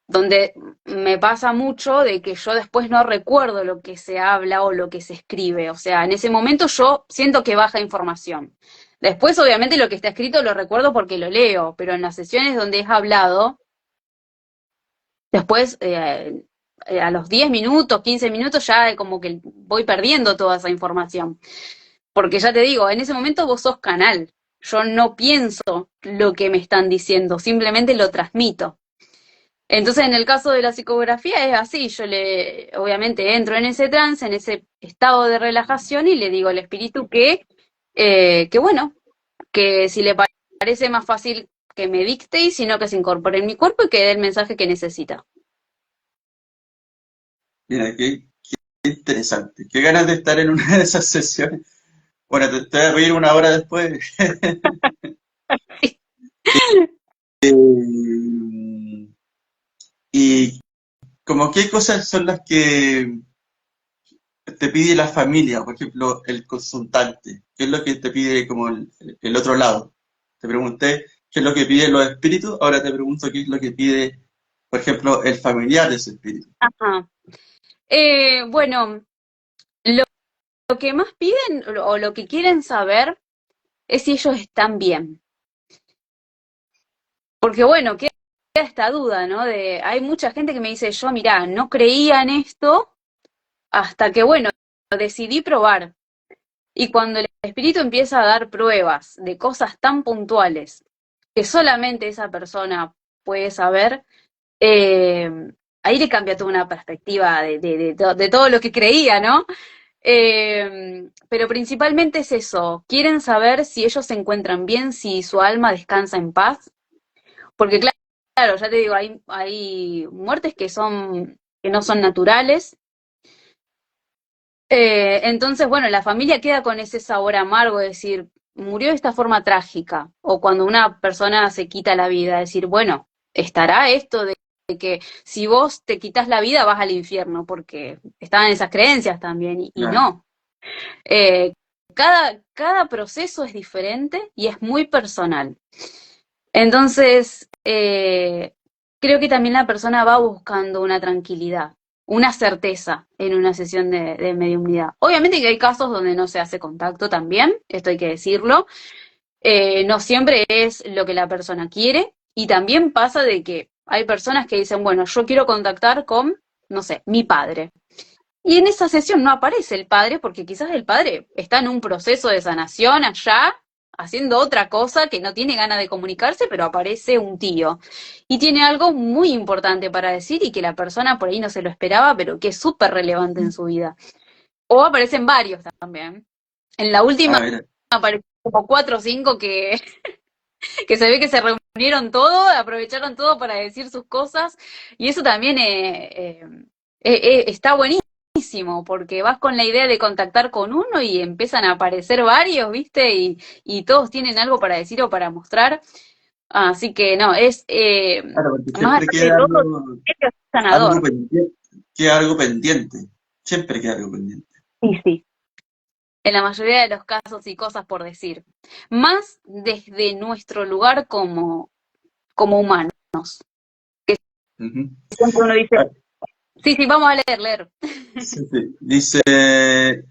donde me pasa mucho de que yo después no recuerdo lo que se habla o lo que se escribe. O sea, en ese momento yo siento que baja información. Después, obviamente, lo que está escrito lo recuerdo porque lo leo, pero en las sesiones donde es hablado, después, a los 10 minutos, 15 minutos, ya como que voy perdiendo toda esa información. Porque ya te digo, en ese momento vos sos canal. Yo no pienso lo que me están diciendo, simplemente lo transmito. Entonces, en el caso de la psicografía es así, obviamente entro en ese trance, en ese estado de relajación y le digo al espíritu que bueno, que si le parece más fácil que me dicte y sino que se incorpore en mi cuerpo y que dé el mensaje que necesita. Mira, qué interesante. Qué ganas de estar en una de esas sesiones. Bueno, te voy a pedir una hora después. Eh, y como qué cosas son las que te pide la familia, por ejemplo, el consultante. ¿Qué es lo que te pide como el otro lado? Te pregunté qué es lo que piden los espíritus, ahora te pregunto qué es lo que pide, por ejemplo, el familiar de ese espíritu. Ajá. Bueno, lo que más piden o lo que quieren saber es si ellos están bien. Porque bueno, queda esta duda, ¿no? Hay mucha gente que me dice, yo mirá, no creía en esto hasta que, bueno, decidí probar. Y cuando el espíritu empieza a dar pruebas de cosas tan puntuales que solamente esa persona puede saber, eh, ahí le cambia toda una perspectiva de todo lo que creía, ¿no? Pero principalmente es eso, quieren saber si ellos se encuentran bien, si su alma descansa en paz, porque claro, ya te digo, hay muertes que no son naturales. Entonces, bueno, la familia queda con ese sabor amargo de decir, murió de esta forma trágica, o cuando una persona se quita la vida, decir, bueno, estará esto de que si vos te quitas la vida vas al infierno, porque estaban esas creencias también, y Claro. no. Cada proceso es diferente y es muy personal. Entonces, creo que también la persona va buscando una tranquilidad, una certeza en una sesión de mediumnidad. Obviamente que hay casos donde no se hace contacto también, esto hay que decirlo. No siempre es lo que la persona quiere y también pasa de que hay personas que dicen, bueno, yo quiero contactar con, no sé, mi padre. Y en esa sesión no aparece el padre porque quizás el padre está en un proceso de sanación allá, haciendo otra cosa que no tiene ganas de comunicarse, pero aparece un tío. Y tiene algo muy importante para decir y que la persona por ahí no se lo esperaba, pero que es súper relevante en su vida. O aparecen varios también. En la última A ver, aparecen como cuatro o cinco que se ve que se reunieron todo, aprovecharon todo para decir sus cosas. Y eso también está buenísimo porque vas con la idea de contactar con uno y empiezan a aparecer varios, ¿viste? Y todos tienen algo para decir o para mostrar. Así que no, es claro, porque más siempre allá de queda todo, es algo sanador. pendiente, queda algo pendiente, siempre queda algo pendiente. Sí, sí. En la mayoría de los casos y cosas por decir. Más desde nuestro lugar como humanos. Ujú. Siempre uno dice, Ah, sí, sí, vamos a leer. sí, sí. Dice,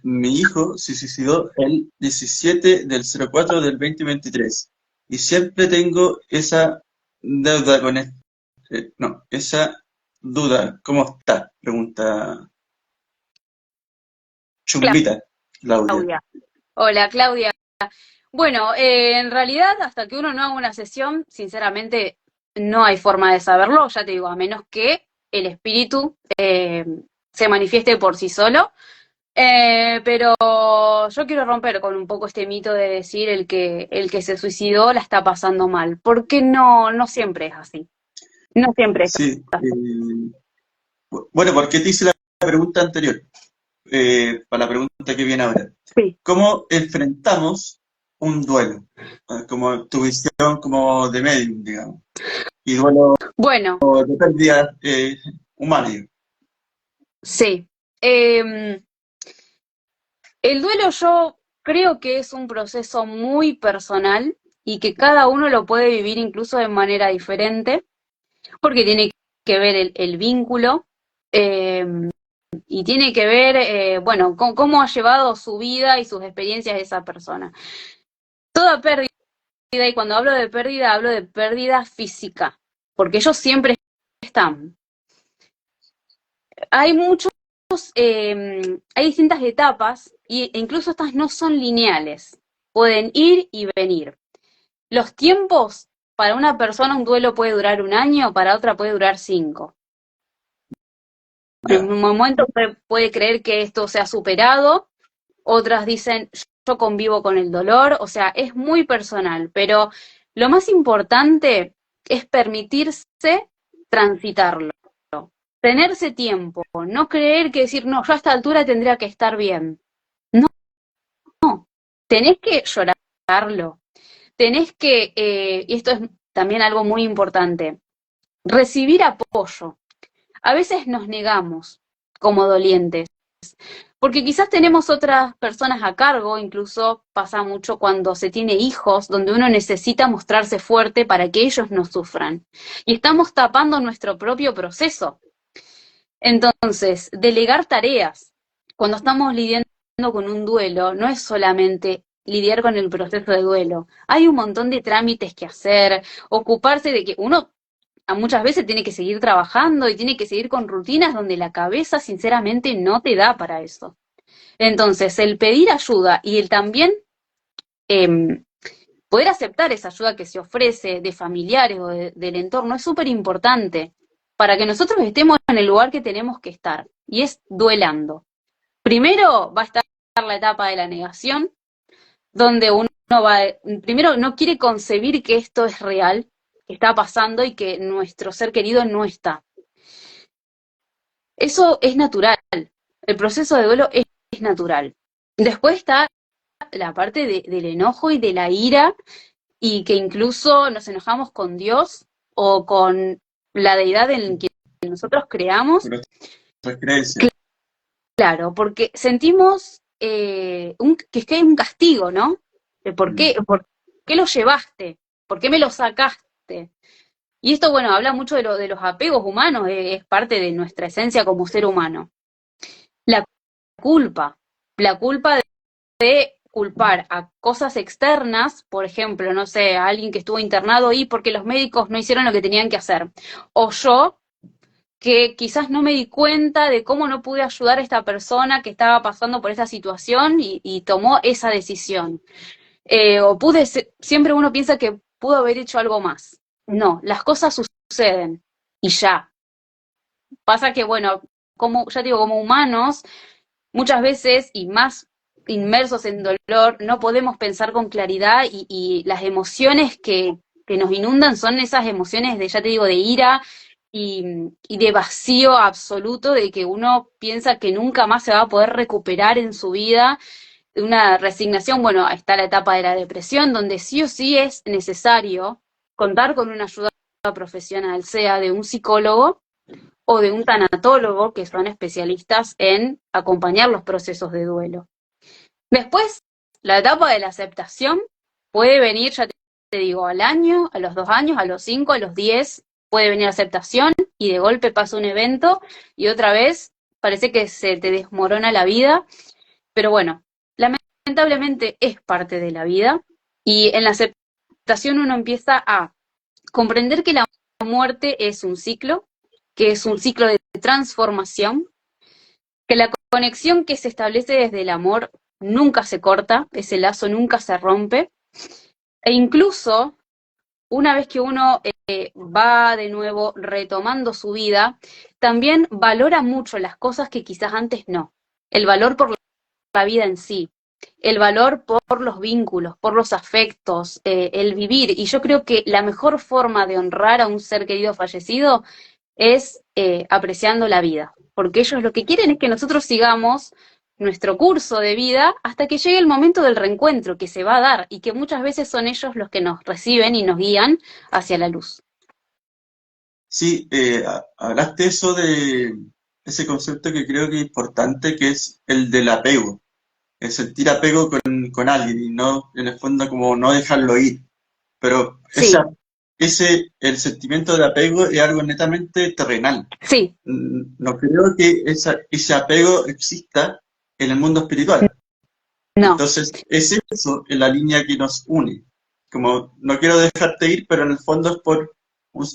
mi hijo se suicidó el 17 del 04 del 2023 y siempre tengo esa deuda con no, esa duda, ¿cómo está? Pregunta Chumbita, Claudia. Claudia. Hola, Claudia. Bueno, en realidad, hasta que uno no haga una sesión, sinceramente, no hay forma de saberlo, ya te digo, a menos que el espíritu se manifieste por sí solo. Pero yo quiero romper con un poco este mito de decir el que se suicidó la está pasando mal, porque no siempre es así. No siempre es Sí, así. bueno, ¿por qué te hice la pregunta anterior? Para la pregunta que viene ahora. Sí. ¿Cómo enfrentamos un duelo? Como tu visión como de medium, digamos. Y duelo Bueno, de pérdida humana. sí. El duelo yo creo que es un proceso muy personal y que cada uno lo puede vivir incluso de manera diferente, porque tiene que ver el vínculo eh, y tiene que ver, bueno, con cómo ha llevado su vida y sus experiencias esa persona. Toda pérdida, y cuando hablo de pérdida física, porque ellos siempre están. Hay muchos, hay distintas etapas e incluso estas no son lineales, pueden ir y venir. Los tiempos, para una persona un duelo puede durar un año, para otra puede durar 5. En Ya. un momento puede creer que esto se ha superado otras dicen yo convivo con el dolor, o sea, es muy personal, pero lo más importante es permitirse transitarlo, tenerse tiempo, no creer que decir, no, yo a esta altura tendría que estar bien. No, tenés que llorarlo, tenés que, y esto es también algo muy importante, recibir apoyo. A veces nos negamos como dolientes, porque quizás tenemos otras personas a cargo, incluso pasa mucho cuando se tiene hijos, donde uno necesita mostrarse fuerte para que ellos no sufran. Y estamos tapando nuestro propio proceso. Entonces, delegar tareas. Cuando estamos lidiando con un duelo, no es solamente lidiar con el proceso de duelo. Hay un montón de trámites que hacer, ocuparse de que uno muchas veces tiene que seguir trabajando y tiene que seguir con rutinas donde la cabeza sinceramente no te da para eso. Entonces, el pedir ayuda y el también eh, poder aceptar esa ayuda que se ofrece de familiares o del entorno es súper importante para que nosotros estemos en el lugar que tenemos que estar, y es duelando. Primero va a estar la etapa de la negación, donde uno va, primero no quiere concebir que esto es real, que está pasando y que nuestro ser querido no está. Eso es natural, el proceso de duelo es natural. Después está la parte del enojo y de la ira, y que incluso nos enojamos con Dios o con la deidad en que nosotros creamos. Por nuestras creencias. Claro, porque sentimos que es que hay un castigo, ¿no? ¿Por qué lo llevaste? ¿Por qué me lo sacaste? Y esto, bueno, habla mucho de los apegos humanos, es parte de nuestra esencia como ser humano. La culpa, la culpa de culpar a cosas externas, por ejemplo, no sé, a alguien que estuvo internado y porque los médicos no hicieron lo que tenían que hacer. O yo, que quizás no me di cuenta de cómo no pude ayudar a esta persona que estaba pasando por esta situación y tomó esa decisión. Siempre uno piensa que pudo haber hecho algo más. No, las cosas suceden y ya. Pasa que, bueno, como ya digo, como humanos, muchas veces, y más inmersos en dolor, no podemos pensar con claridad y las emociones que nos inundan son esas emociones de, ya te digo, de ira y de vacío absoluto, de que uno piensa que nunca más se va a poder recuperar en su vida, una resignación. Bueno, está la etapa de la depresión, donde sí o sí es necesario contar con una ayuda profesional, sea de un psicólogo o de un tanatólogo, que son especialistas en acompañar los procesos de duelo. Después, la etapa de la aceptación puede venir, ya te digo, al año, a los 2 años, a los 5, a los 10, puede venir aceptación y de golpe pasa un evento y otra vez parece que se te desmorona la vida, pero bueno, lamentablemente es parte de la vida, y en la aceptación uno empieza a comprender que la muerte es un ciclo, que es un ciclo de transformación, que la conexión que se establece desde el amor nunca se corta, ese lazo nunca se rompe, e incluso una vez que uno va de nuevo retomando su vida, también valora mucho las cosas que quizás antes no. El valor por la vida en sí, el valor por los vínculos, por los afectos, el vivir. Y yo creo que la mejor forma de honrar a un ser querido fallecido es apreciando la vida, porque ellos lo que quieren es que nosotros sigamos nuestro curso de vida hasta que llegue el momento del reencuentro que se va a dar, y que muchas veces son ellos los que nos reciben y nos guían hacia la luz. Sí, hablaste eso de ese concepto que creo que es importante, que es el del apego, el sentir apego con alguien y no, en el fondo, como no dejarlo ir. Pero Sí, el sentimiento de apego es algo netamente terrenal. sí, No creo que ese apego exista en el mundo espiritual. no. Entonces, es eso en la línea que nos une. Como no quiero dejarte ir, pero en el fondo es por, un,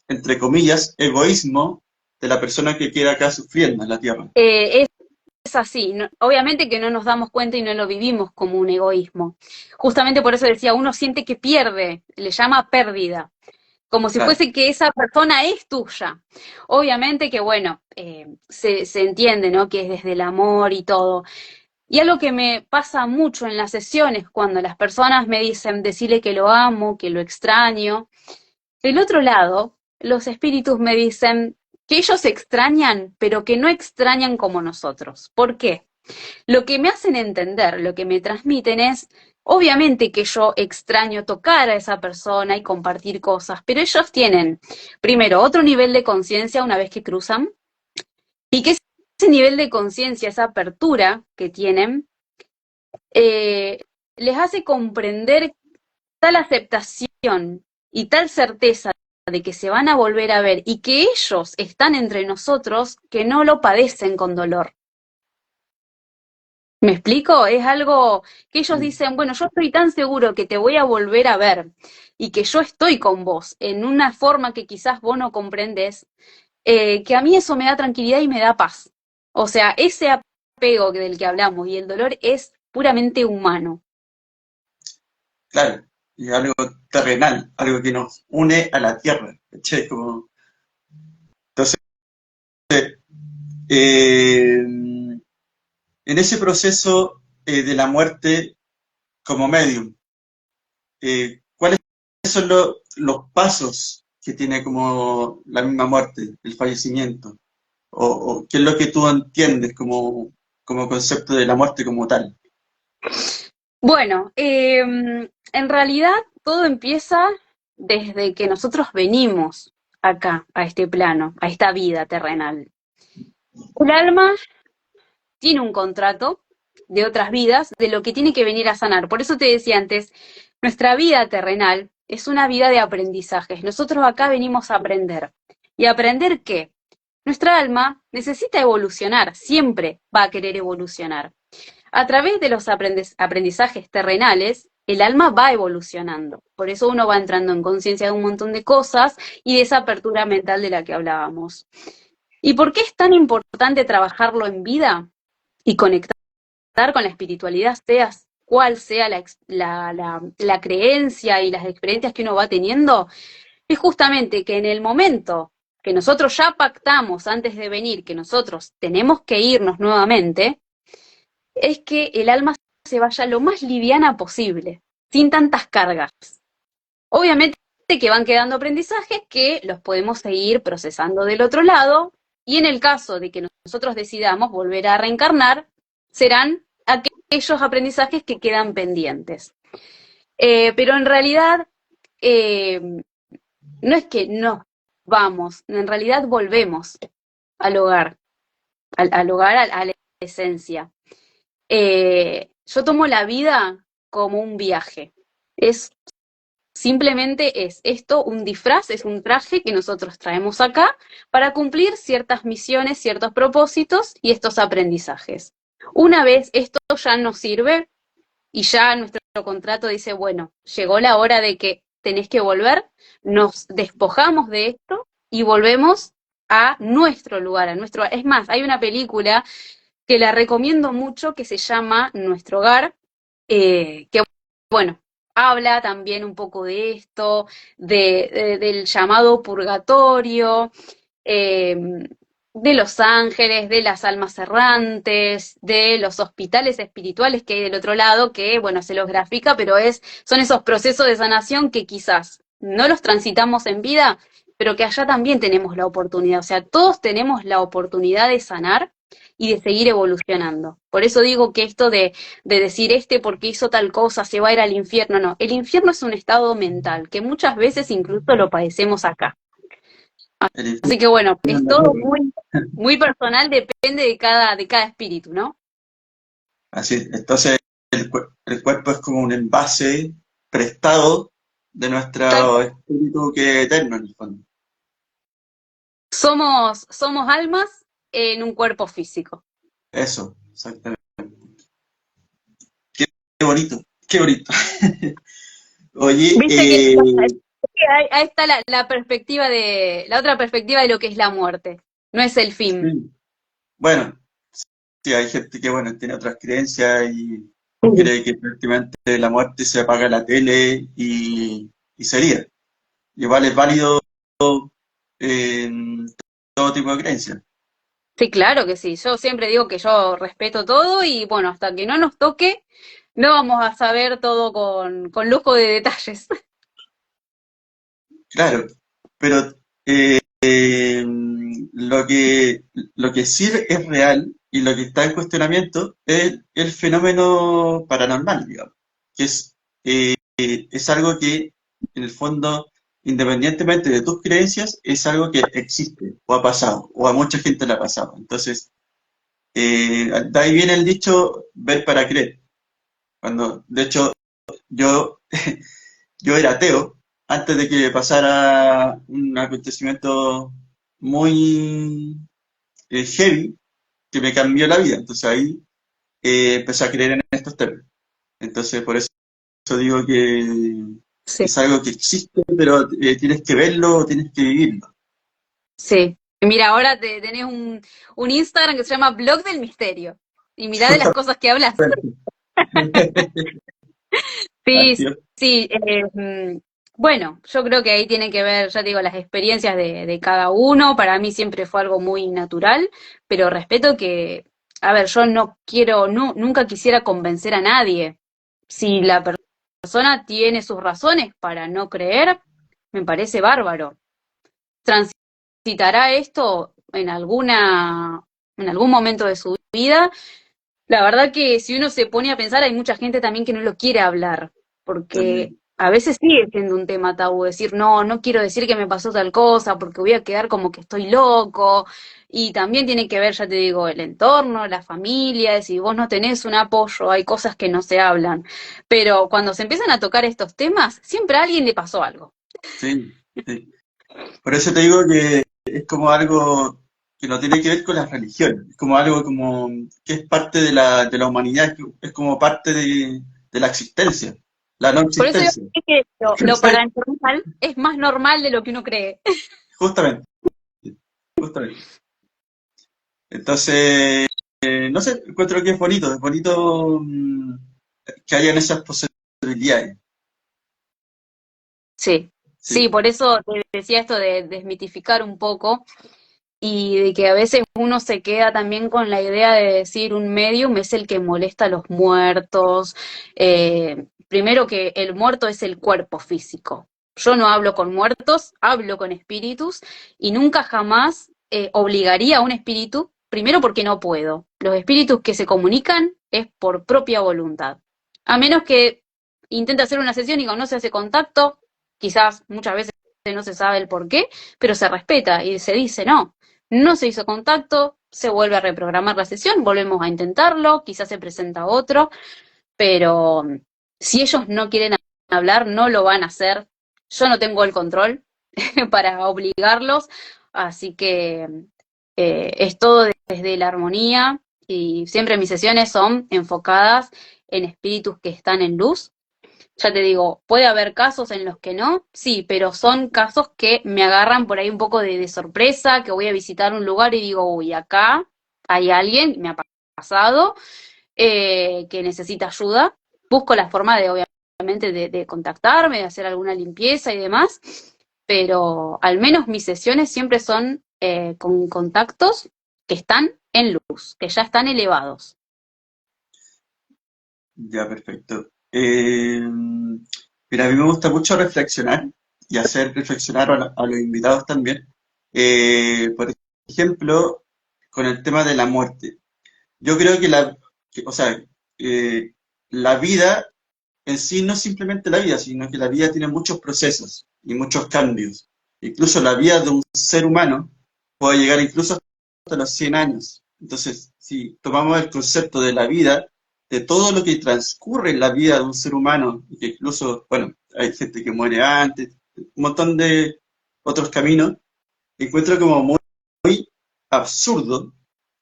entre comillas, egoísmo de la persona que queda acá sufriendo en la tierra. Es así, obviamente que no nos damos cuenta y no lo vivimos como un egoísmo. Justamente por eso decía, uno siente que pierde, le llama pérdida, como si Claro. fuese que esa persona es tuya. Obviamente que, bueno, se entiende, ¿no? Que es desde el amor y todo, Y algo que me pasa mucho en las sesiones, cuando las personas me dicen decirle que lo amo, que lo extraño, del otro lado, los espíritus me dicen que ellos extrañan, pero que no extrañan como nosotros. ¿Por qué? Lo que me hacen entender, lo que me transmiten es, obviamente que yo extraño tocar a esa persona y compartir cosas, pero ellos tienen, primero, otro nivel de conciencia una vez que cruzan, y que ese nivel de conciencia, esa apertura que tienen, eh, les hace comprender tal aceptación y tal certeza de que se van a volver a ver y que ellos están entre nosotros, que no lo padecen con dolor. ¿Me explico? Es algo que ellos dicen, bueno, yo estoy tan seguro que te voy a volver a ver y que yo estoy con vos en una forma que quizás vos no comprendés, que a mí eso me da tranquilidad y me da paz. O sea, ese apego del que hablamos y el dolor es puramente humano. Claro, y algo terrenal, algo que nos une a la tierra, ¿cachai? Entonces, eh, en ese proceso de la muerte como medium, ¿cuáles son los pasos que tiene como la misma muerte, el fallecimiento? O qué es lo que tú entiendes como concepto de la muerte como tal? Bueno, en realidad todo empieza desde que nosotros venimos acá, a este plano, a esta vida terrenal. El alma tiene un contrato de otras vidas, de lo que tiene que venir a sanar. Por eso te decía antes, nuestra vida terrenal es una vida de aprendizajes. Nosotros acá venimos a aprender. ¿Y aprender qué? Nuestra alma necesita evolucionar, siempre va a querer evolucionar. A través de los aprendizajes terrenales, el alma va evolucionando. Por eso uno va entrando en conciencia de un montón de cosas y de esa apertura mental de la que hablábamos. ¿Y por qué es tan importante trabajarlo en vida y conectar con la espiritualidad, sea cual sea la creencia y las experiencias que uno va teniendo? Es justamente que en el momento que nosotros ya pactamos antes de venir, que nosotros tenemos que irnos nuevamente, es que el alma se vaya lo más liviana posible, sin tantas cargas. Obviamente que van quedando aprendizajes que los podemos seguir procesando del otro lado, y en el caso de que nosotros decidamos volver a reencarnar, serán aquellos aprendizajes que quedan pendientes. Pero en realidad, eh, no es que nos vamos, en realidad volvemos al hogar, al hogar, a la esencia. Yo tomo la vida como un viaje. Es simplemente es esto un disfraz, es un traje que nosotros traemos acá para cumplir ciertas misiones, ciertos propósitos y estos aprendizajes. Una vez esto ya nos sirve y ya nuestro contrato dice, bueno, llegó la hora de que tenés que volver, nos despojamos de esto y volvemos a nuestro lugar, a nuestro... Es más, hay una película que la recomiendo mucho, que se llama Nuestro Hogar, que, bueno, habla también un poco de esto, del llamado purgatorio, eh, de los ángeles, de las almas errantes, de los hospitales espirituales que hay del otro lado, que, bueno, se los grafica, pero son esos procesos de sanación que quizás no los transitamos en vida, pero que allá también tenemos la oportunidad. O sea, todos tenemos la oportunidad de sanar y de seguir evolucionando. Por eso digo que esto de decir porque hizo tal cosa se va a ir al infierno, no. El infierno es un estado mental que muchas veces incluso lo padecemos acá. El Así que bueno, infierno es en la todo tierra. muy personal, depende de cada espíritu, ¿no? Así es. Entonces, el cuerpo es como un envase prestado de Tal nuestro cual. espíritu que es eterno en el fondo. Somos almas en un cuerpo físico. Eso, exactamente. Qué bonito, qué bonito. Oye, Viste que ahí está la perspectiva la otra perspectiva de lo que es la muerte. No es el fin. sí, bueno, sí, hay gente que bueno, tiene otras creencias y Ujú. cree que prácticamente la muerte se apaga la tele y sería. Igual es válido en todo tipo de creencias. Sí, claro que sí. Yo siempre digo que yo respeto todo y bueno, hasta que no nos toque, no vamos a saber todo con lujo de detalles. Claro, pero lo que sí es real y lo que está en cuestionamiento es el fenómeno paranormal, digamos, que es algo que, en el fondo, independientemente de tus creencias, es algo que existe o ha pasado, o a mucha gente le ha pasado. Entonces, de ahí viene el dicho ver para creer. Cuando, de hecho, yo, yo era ateo antes de que pasara un acontecimiento muy heavy que me cambió la vida. Entonces ahí empecé a creer en estos términos. Entonces por eso digo que Sí, es algo que existe, pero tienes que verlo, tienes que vivirlo. sí. Mira, ahora tenés un Instagram que se llama Blog del Misterio. Y mirá de las cosas que hablas. Sí, Así es. sí. Bueno, yo creo que ahí tiene que ver, ya te digo, las experiencias de cada uno. Para mí siempre fue algo muy natural, pero respeto que, a ver, yo no quiero, nunca quisiera convencer a nadie. Si la persona tiene sus razones para no creer, me parece bárbaro. Transitará esto en algún momento de su vida. La verdad que si uno se pone a pensar, hay mucha gente también que no lo quiere hablar, porque También. a veces sigue siendo un tema tabú, decir, no, no quiero decir que me pasó tal cosa, porque voy a quedar como que estoy loco. Y también tiene que ver, ya te digo, el entorno, la familia, si vos no tenés un apoyo, hay cosas que no se hablan. Pero cuando se empiezan a tocar estos temas, siempre a alguien le pasó algo. Sí, sí. Por eso te digo que es como algo que no tiene que ver con las religiones, es como algo como que es parte de la humanidad, que es como parte de la existencia, la no Por eso yo existencia. creo que lo paranormal es más normal de lo que uno cree. Justamente, justamente. Entonces, no sé, encuentro que es bonito que hayan esas posibilidades. Sí, sí, Sí, por eso te decía esto de desmitificar un poco y de que a veces uno se queda también con la idea de decir un medium es el que molesta a los muertos. Primero que el muerto es el cuerpo físico. Yo no hablo con muertos, hablo con espíritus y nunca jamás obligaría a un espíritu, primero porque no puedo. Los espíritus que se comunican es por propia voluntad. A menos que intente hacer una sesión y no se hace contacto, quizás muchas veces no se sabe el por qué, pero se respeta y se dice no. No se hizo contacto, se vuelve a reprogramar la sesión, volvemos a intentarlo, quizás se presenta otro, pero si ellos no quieren hablar, no lo van a hacer. Yo no tengo el control para obligarlos, así que es todo desde la armonía y siempre mis sesiones son enfocadas en espíritus que están en luz. Ya te digo, puede haber casos en los que no, sí, pero son casos que me agarran por ahí un poco de sorpresa, que voy a visitar un lugar y digo, uy, acá hay alguien, me ha pasado, que necesita ayuda. Busco la forma de, obviamente, de contactarme, de hacer alguna limpieza y demás, pero al menos mis sesiones siempre son con contactos que están en luz, que ya están elevados. ya, perfecto. Mira, a mí me gusta mucho reflexionar y hacer reflexionar a los invitados también. Por ejemplo, con el tema de la muerte. Yo creo o sea, eh, la vida en sí no es simplemente la vida, sino que la vida tiene muchos procesos y muchos cambios. Incluso la vida de un ser humano puede llegar incluso hasta los 100 años. Entonces, si tomamos el concepto de la vida, de todo lo que transcurre en la vida de un ser humano, y que incluso, bueno, hay gente que muere antes, un montón de otros caminos, encuentro como muy absurdo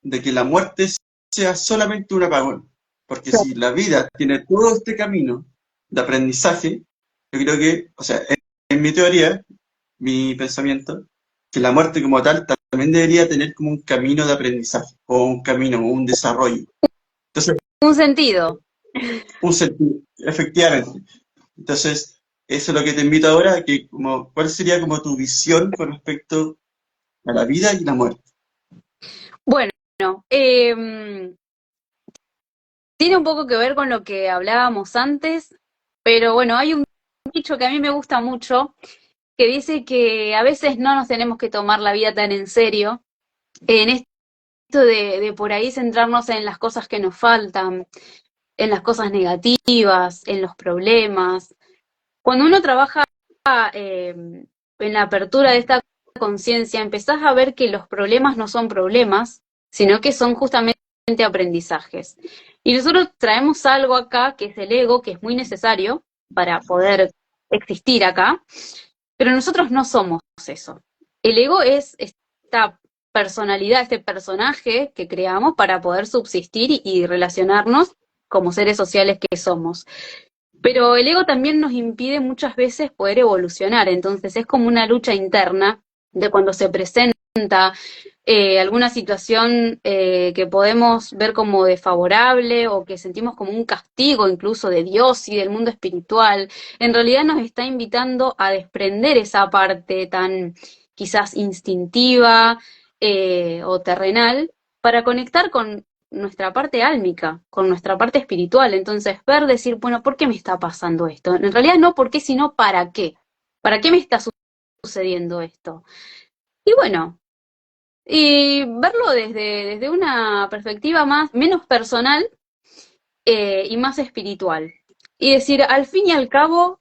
de que la muerte sea solamente un apagón. Porque si la vida tiene todo este camino de aprendizaje, yo creo que, o sea, en mi teoría, mi pensamiento, que la muerte como tal también debería tener como un camino de aprendizaje, o un camino, o un desarrollo. Entonces, Un sentido. un sentido, efectivamente. Entonces, eso es lo que te invito ahora, que como, ¿cuál sería como tu visión con respecto a la vida y la muerte? Bueno, em, tiene un poco que ver con lo que hablábamos antes, pero bueno, hay un dicho que a mí me gusta mucho que dice que a veces no nos tenemos que tomar la vida tan en serio, en esto de por ahí centrarnos en las cosas que nos faltan, en las cosas negativas, en los problemas. Cuando uno trabaja en la apertura de esta conciencia, empezás a ver que los problemas no son problemas, sino que son justamente aprendizajes. Y nosotros traemos algo acá, que es el ego, que es muy necesario para poder existir acá, pero nosotros no somos eso. El ego es esta personalidad, este personaje que creamos para poder subsistir y relacionarnos como seres sociales que somos. Pero el ego también nos impide muchas veces poder evolucionar, entonces es como una lucha interna de cuando se presenta alguna situación que podemos ver como desfavorable o que sentimos como un castigo incluso de Dios y del mundo espiritual, en realidad nos está invitando a desprender esa parte tan quizás instintiva o terrenal para conectar con nuestra parte álmica, con nuestra parte espiritual. Entonces, ver, decir, bueno, ¿por qué me está pasando esto? En realidad no por qué, sino para qué. ¿Para qué me está sucediendo esto? Y bueno, y verlo desde una perspectiva menos personal y más espiritual. Y decir, al fin y al cabo,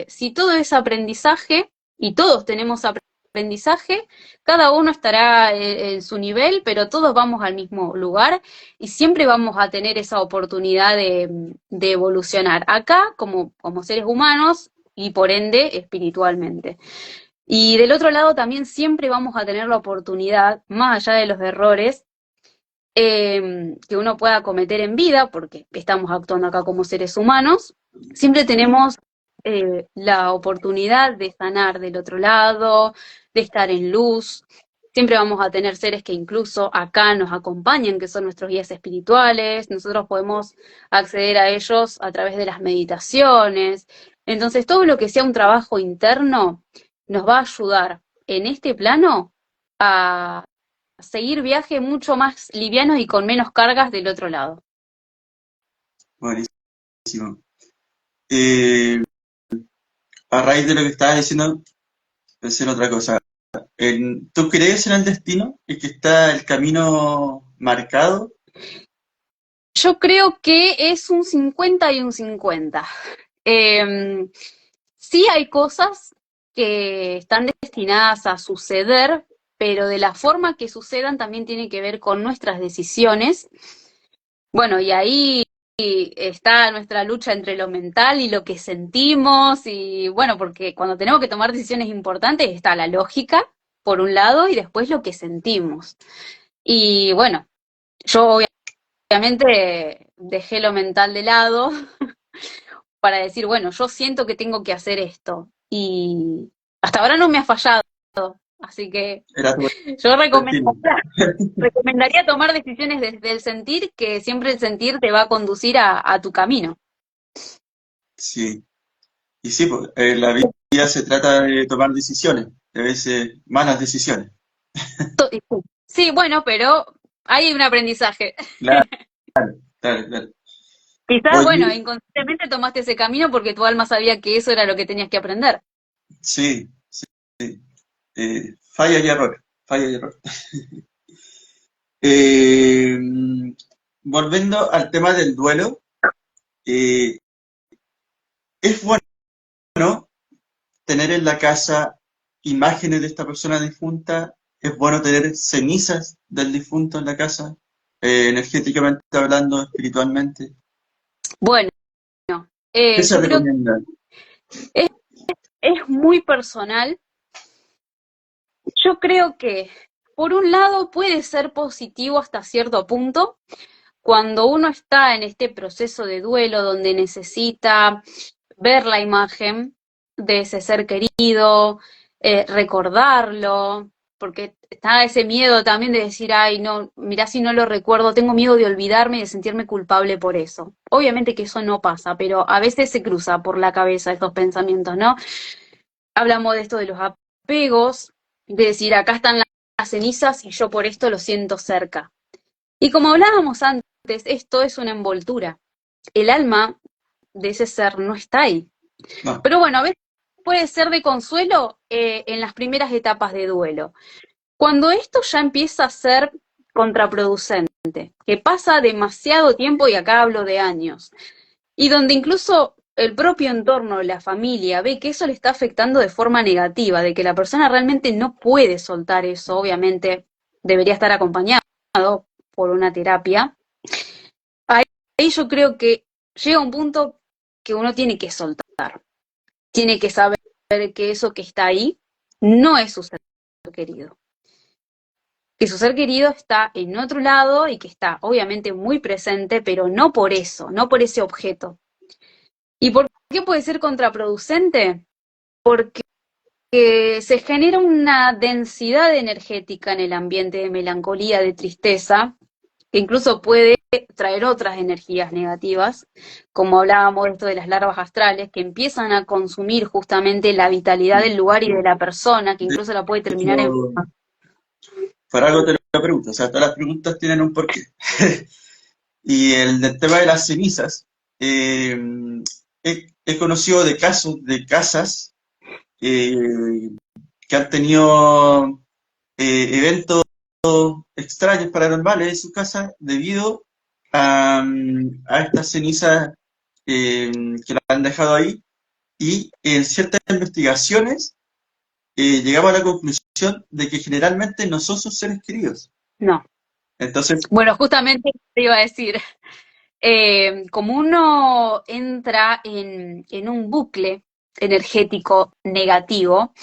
si todo es aprendizaje, y todos tenemos aprendizaje, cada uno estará en su nivel, pero todos vamos al mismo lugar y siempre vamos a tener esa oportunidad de evolucionar acá como seres humanos y por ende espiritualmente. Y del otro lado también siempre vamos a tener la oportunidad, más allá de los errores, que uno pueda cometer en vida, porque estamos actuando acá como seres humanos, siempre tenemos la oportunidad de sanar del otro lado, de estar en luz. Siempre vamos a tener seres que incluso acá nos acompañan, que son nuestros guías espirituales. Nosotros podemos acceder a ellos a través de las meditaciones. Entonces, todo lo que sea un trabajo interno nos va a ayudar en este plano a seguir viaje mucho más livianos y con menos cargas del otro lado. Buenísimo. Eh, a raíz de lo que estabas diciendo, pensé en otra cosa. ¿Tú crees en el destino? ¿Es que está el camino marcado? Yo creo que es un 50 y un 50. Eh, sí hay cosas que están destinadas a suceder, pero de la forma que sucedan también tiene que ver con nuestras decisiones. Bueno, y ahí está nuestra lucha entre lo mental y lo que sentimos, y bueno, porque cuando tenemos que tomar decisiones importantes está la lógica, por un lado, y después lo que sentimos. Y bueno, yo obviamente dejé lo mental de lado para decir, bueno, yo siento que tengo que hacer esto. Y hasta ahora no me ha fallado, así que Era tu yo destino. recomendaría tomar decisiones desde el sentir, que siempre el sentir te va a conducir a tu camino. Sí. Y sí, pues, la vida se trata de tomar decisiones, a veces malas decisiones. Sí, bueno, pero hay un aprendizaje. Claro, claro, claro. Quizás, bueno, Oye, inconscientemente tomaste ese camino porque tu alma sabía que eso era lo que tenías que aprender. sí, falla y error, falla y error. Eh, volviendo al tema del duelo, eh, es bueno tener en la casa imágenes de esta persona difunta, es bueno tener cenizas del difunto en la casa, energéticamente hablando, espiritualmente. Bueno, ¿Qué se yo creo recomienda? que es muy personal. Yo creo que, por un lado, puede ser positivo hasta cierto punto, cuando uno está en este proceso de duelo donde necesita ver la imagen de ese ser querido, recordarlo, porque está ese miedo también de decir, ay, no, mirá si no lo recuerdo, tengo miedo de olvidarme y de sentirme culpable por eso. Obviamente que eso no pasa, pero a veces se cruza por la cabeza estos pensamientos, ¿no? Hablamos de esto de los apegos, de decir, acá están cenizas y yo por esto lo siento cerca. Y como hablábamos antes, esto es una envoltura. El alma de ese ser no está ahí. No. Pero bueno, a veces puede ser de consuelo en las primeras etapas de duelo. Cuando esto ya empieza a ser contraproducente, que pasa demasiado tiempo, y acá hablo de años, y donde incluso el propio entorno, la familia, ve que eso le está afectando de forma negativa, de que la persona realmente no puede soltar eso, obviamente debería estar acompañado por una terapia. Ahí yo creo que llega un punto que uno tiene que soltar, tiene que saber que eso que está ahí no es su ser querido, que su ser querido está en otro lado y que está obviamente muy presente, pero no por eso, no por ese objeto. ¿Y por qué puede ser contraproducente? Porque se genera una densidad energética en el ambiente de melancolía, de tristeza, que incluso puede traer otras energías negativas, como hablábamos de esto de las larvas astrales, que empiezan a consumir justamente la vitalidad del lugar y de la persona, que De incluso la puede terminar en... hecho, por algo te lo pregunto, o sea, todas las preguntas tienen un porqué. Y el del tema de las cenizas, eh, he conocido de casos de casas eh, que han tenido eventos extraños, paranormales en su casa debido a estas cenizas que las han dejado ahí. Y en ciertas investigaciones llegamos a la conclusión de que generalmente no son sus seres queridos. No. Entonces, Bueno, justamente te iba a decir, como uno entra en un bucle energético negativo,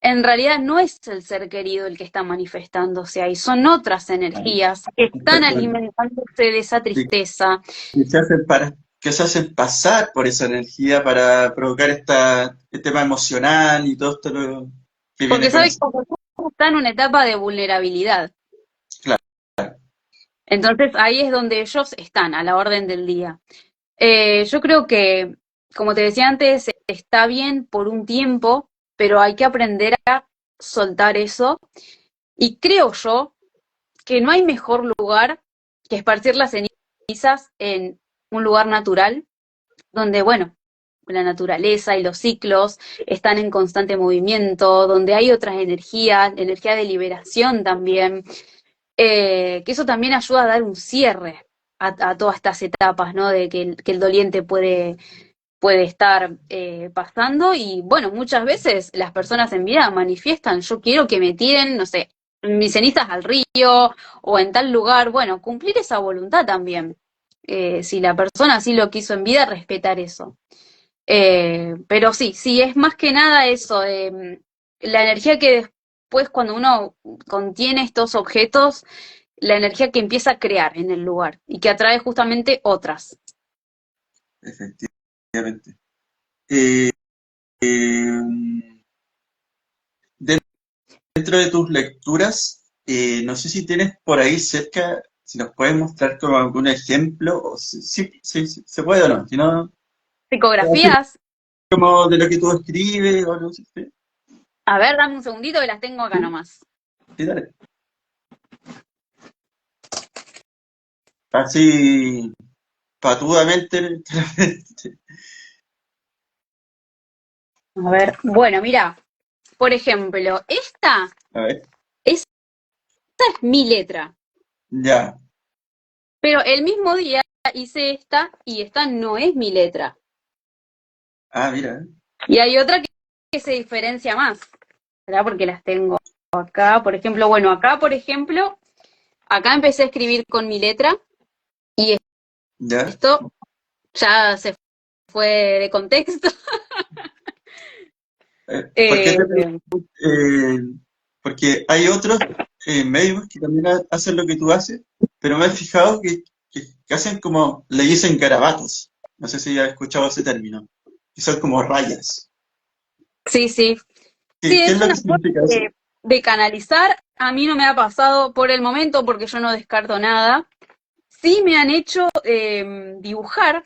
en realidad no es el ser querido el que está manifestándose ahí, son otras energías que están alimentándose de esa tristeza. que se hacen que se hacen pasar por esa energía para provocar este tema emocional y todo esto que viene Porque con sabe eso. que uno está en una etapa de vulnerabilidad. Claro, Entonces ahí es donde ellos están, a la orden del día. Yo creo que, como te decía antes, está bien por un tiempo, pero hay que aprender a soltar eso. Y creo yo que no hay mejor lugar que esparcir las cenizas en un lugar natural, donde, bueno, la naturaleza y los ciclos están en constante movimiento, donde hay otras energías, energía de liberación también, que eso también ayuda a dar un cierre a todas estas etapas, ¿no? De que el doliente puede estar pasando y bueno, muchas veces las personas en vida manifiestan, yo quiero que me tiren, no sé, mis cenizas al río o en tal lugar, bueno, cumplir esa voluntad también. Si la persona así lo quiso en vida, respetar eso. Pero sí, sí, es más que nada eso, la energía que después cuando uno contiene estos objetos, la energía que empieza a crear en el lugar y que atrae justamente otras. efectivamente. Eh, eh, Dentro de tus lecturas, no sé si tienes por ahí cerca, si nos puedes mostrar como algún ejemplo, o si se puede o no, si no, así Psicografías. como de lo que tú escribes o algo así. Sí, A ver, dame un segundito que las tengo acá sí, nomás. sí, dale. Así, patudamente. A ver, bueno, mira, por ejemplo, A ver, esta es mi letra, ya. pero el mismo día hice esta y esta no es mi letra. Ah, mira. Y hay otra que se diferencia más, ¿verdad? Porque las tengo acá, por ejemplo, bueno, acá, por ejemplo, acá empecé a escribir con mi letra y Ya. esto ya se fue de contexto. ¿Por qué Eh, te eh, porque hay otros médicos que también hacen lo que tú haces, pero me he fijado que hacen como, le dicen garabatos. No sé si has escuchado ese término. Que son como rayas. sí, sí, sí, ¿Qué es es lo una que forma significa eso? de canalizar. A mí no me ha pasado por el momento porque yo no descarto nada. Sí me han hecho dibujar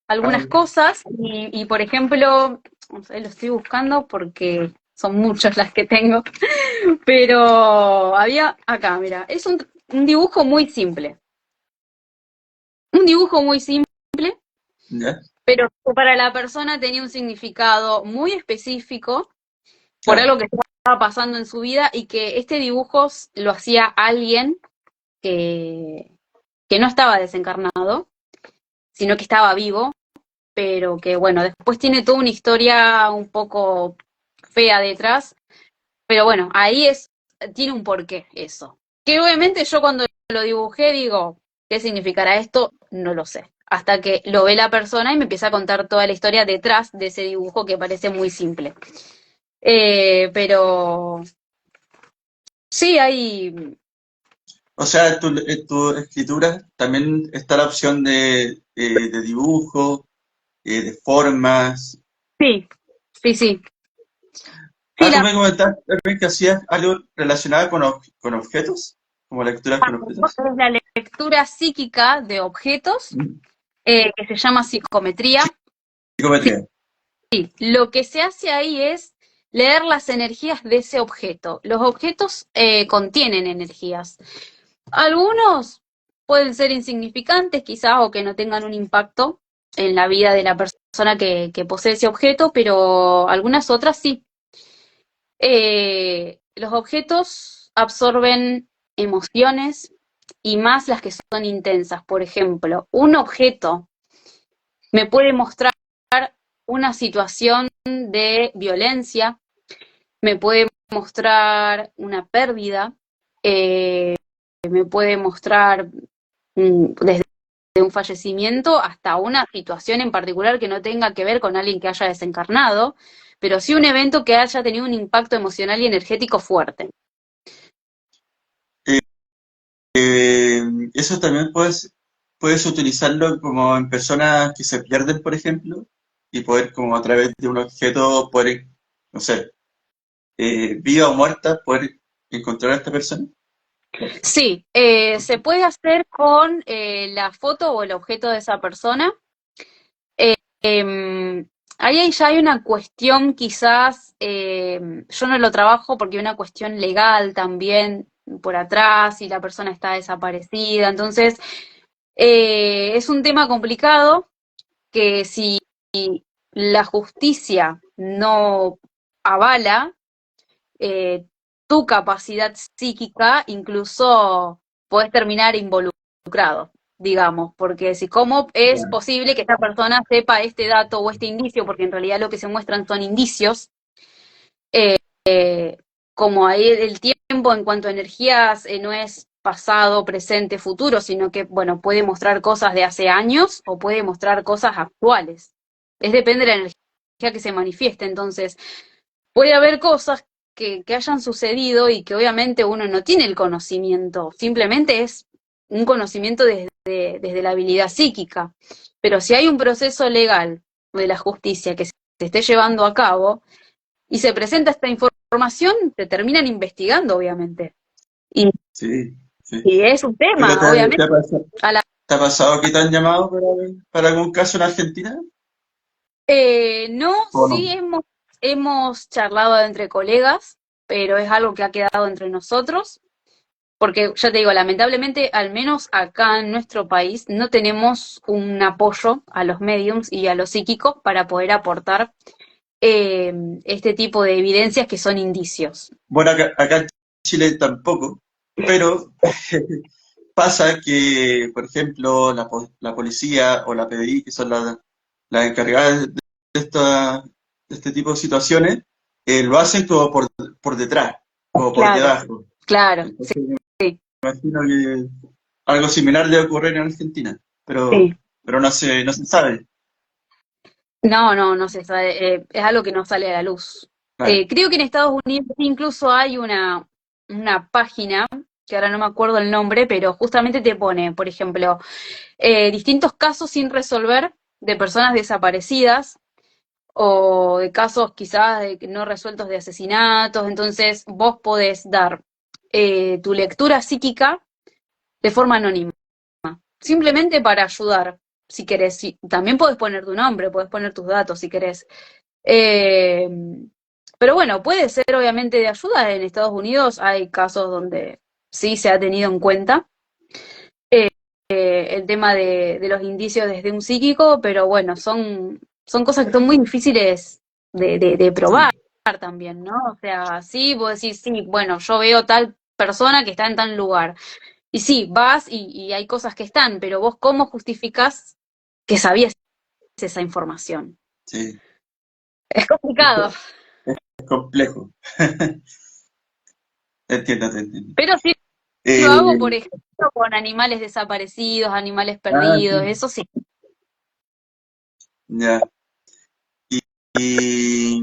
Ah, algunas cosas y, por ejemplo, vamos a ver, lo estoy buscando porque son muchas las que tengo, pero había acá, mira, es un dibujo muy simple, un dibujo muy simple, ¿Ya? pero que para la persona tenía un significado muy específico por Claro. algo que estaba pasando en su vida y que este dibujo lo hacía alguien que, que no estaba desencarnado, sino que estaba vivo, pero que bueno, después tiene toda una historia un poco fea detrás, pero bueno, tiene un porqué eso. Que obviamente yo cuando lo dibujé digo, ¿qué significará esto? No lo sé. Hasta que lo ve la persona y me empieza a contar toda la historia detrás de ese dibujo que parece muy simple. Pero sí, hay. O sea, en tu escritura también está la opción de dibujo, de formas. Sí, sí, sí. Sí, Ah, tú me comentaste también que hacías algo relacionado con objetos, como lecturas con objetos. es la lectura psíquica de objetos, Mm. que se llama psicometría. Psicometría. Lo que se hace ahí es leer las energías de ese objeto. Los objetos contienen energías. Algunos pueden ser insignificantes quizás o que no tengan un impacto en la vida de la persona que posee ese objeto, pero algunas otras sí. Los objetos absorben emociones y más las que son intensas. Por ejemplo, un objeto me puede mostrar una situación de violencia, me puede mostrar una pérdida, eh, me puede mostrar desde un fallecimiento hasta una situación en particular que no tenga que ver con alguien que haya desencarnado, pero sí un evento que haya tenido un impacto emocional y energético fuerte. Eh, Eso también puedes utilizarlo como en personas que se pierden, por ejemplo, y poder como a través de un objeto poder, no sé, viva o muerta, poder encontrar a esta persona. Sí, se puede hacer con la foto o el objeto de esa persona. Eh, ahí ya hay una cuestión, quizás, yo no lo trabajo porque hay una cuestión legal también por atrás y la persona está desaparecida. Entonces, es un tema complicado que si la justicia no avala eh, tu capacidad psíquica, incluso podés terminar involucrado, digamos, porque si cómo es Claro. posible que esta persona sepa este dato o este indicio, porque en realidad lo que se muestran son indicios, como ahí el tiempo en cuanto a energías no es pasado, presente, futuro, sino que, bueno, puede mostrar cosas de hace años o puede mostrar cosas actuales. Es depende de la energía que se manifieste, entonces puede haber cosas que hayan sucedido y que obviamente uno no tiene el conocimiento, simplemente es un conocimiento desde la habilidad psíquica. Pero si hay un proceso legal de la justicia que se esté llevando a cabo y se presenta esta información, te terminan investigando, obviamente. Y, Sí, sí. y es un ¿Pero tema, obviamente. A la, te ha pasado que te han llamado para algún caso en Argentina? no, ¿O no? sí hemos charlado entre colegas, pero es algo que ha quedado entre nosotros. Porque ya te digo, lamentablemente, al menos acá en nuestro país, no tenemos un apoyo a los mediums y a los psíquicos para poder aportar este tipo de evidencias que son indicios. Bueno, acá en Chile tampoco, pero pasa que, por ejemplo, la policía o la PDI, que son las encargadas de este tipo de situaciones, lo hacen como por detrás, como por Claro, debajo. claro, Entonces, me sí, imagino que algo similar debe ocurrir en Argentina, sí. pero no se sabe. No, no, no se sabe, es algo que no sale a la luz. Claro. Creo que en Estados Unidos incluso hay una página, que ahora no me acuerdo el nombre, pero justamente te pone, por ejemplo, distintos casos sin resolver de personas desaparecidas o de casos quizás no resueltos de asesinatos, entonces vos podés dar tu lectura psíquica de forma anónima, simplemente para ayudar, si querés. También podés poner tu nombre, podés poner tus datos si querés. Eh, Pero bueno, puede ser obviamente de ayuda. En Estados Unidos hay casos donde sí se ha tenido en cuenta el tema de los indicios desde un psíquico, pero bueno, son cosas que son muy difíciles de Sí, probar también, ¿no? O sea, sí, vos decís, sí, bueno, yo veo tal persona que está en tal lugar. Y sí, vas y hay cosas que están, pero vos cómo justificás que sabías esa información. sí, Es complicado, es complejo. Te entiendo, te entiendo. pero sí lo hago, por Eh, ejemplo, con animales desaparecidos, animales perdidos, sí, eso sí. ya. Y,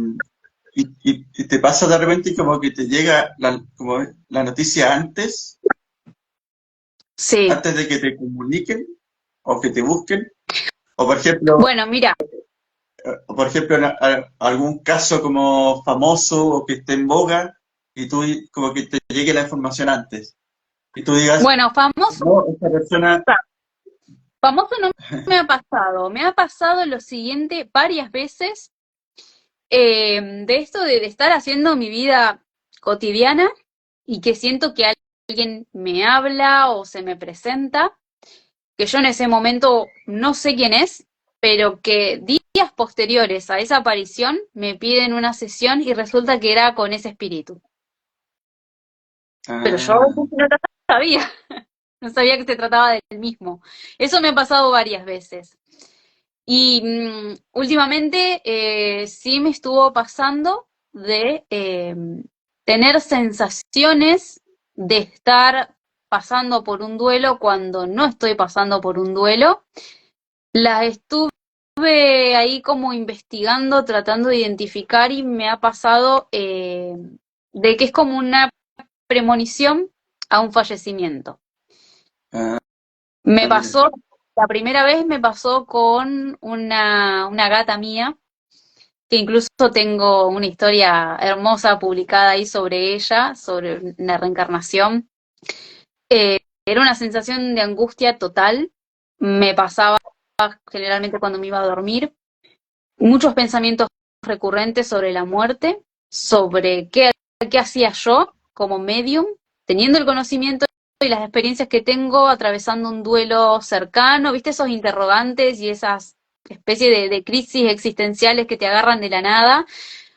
y te pasa de repente como que te llega como la noticia Sí. antes de que te comuniquen o que te busquen. O por ejemplo, Bueno, mira, algún caso como famoso o que esté en boga y tú como que te llegue la información antes. Y tú digas, bueno, famoso, no, esta persona, famoso no me ha pasado. Me ha pasado lo siguiente varias veces, de esto de estar haciendo mi vida cotidiana y que siento que alguien me habla o se me presenta, que yo en ese momento no sé quién es, pero que días posteriores a esa aparición me piden una sesión y resulta que era con ese espíritu. Pero yo ah, no lo sabía, no sabía que se trataba del mismo. Eso me ha pasado varias veces. Y últimamente sí me estuvo pasando de tener sensaciones de estar pasando por un duelo cuando no estoy pasando por un duelo. Las estuve ahí como investigando, tratando de identificar y me ha pasado de que es como una premonición a un fallecimiento. ah, Me mira, pasó, la primera vez me pasó con una gata mía, que incluso tengo una historia hermosa publicada ahí sobre ella, sobre la reencarnación. Era una sensación de angustia total, me pasaba generalmente cuando me iba a dormir, muchos pensamientos recurrentes sobre la muerte, sobre qué hacía yo como medium, teniendo el conocimiento y las experiencias que tengo atravesando un duelo cercano, viste esos interrogantes y esas especies de crisis existenciales que te agarran de la nada.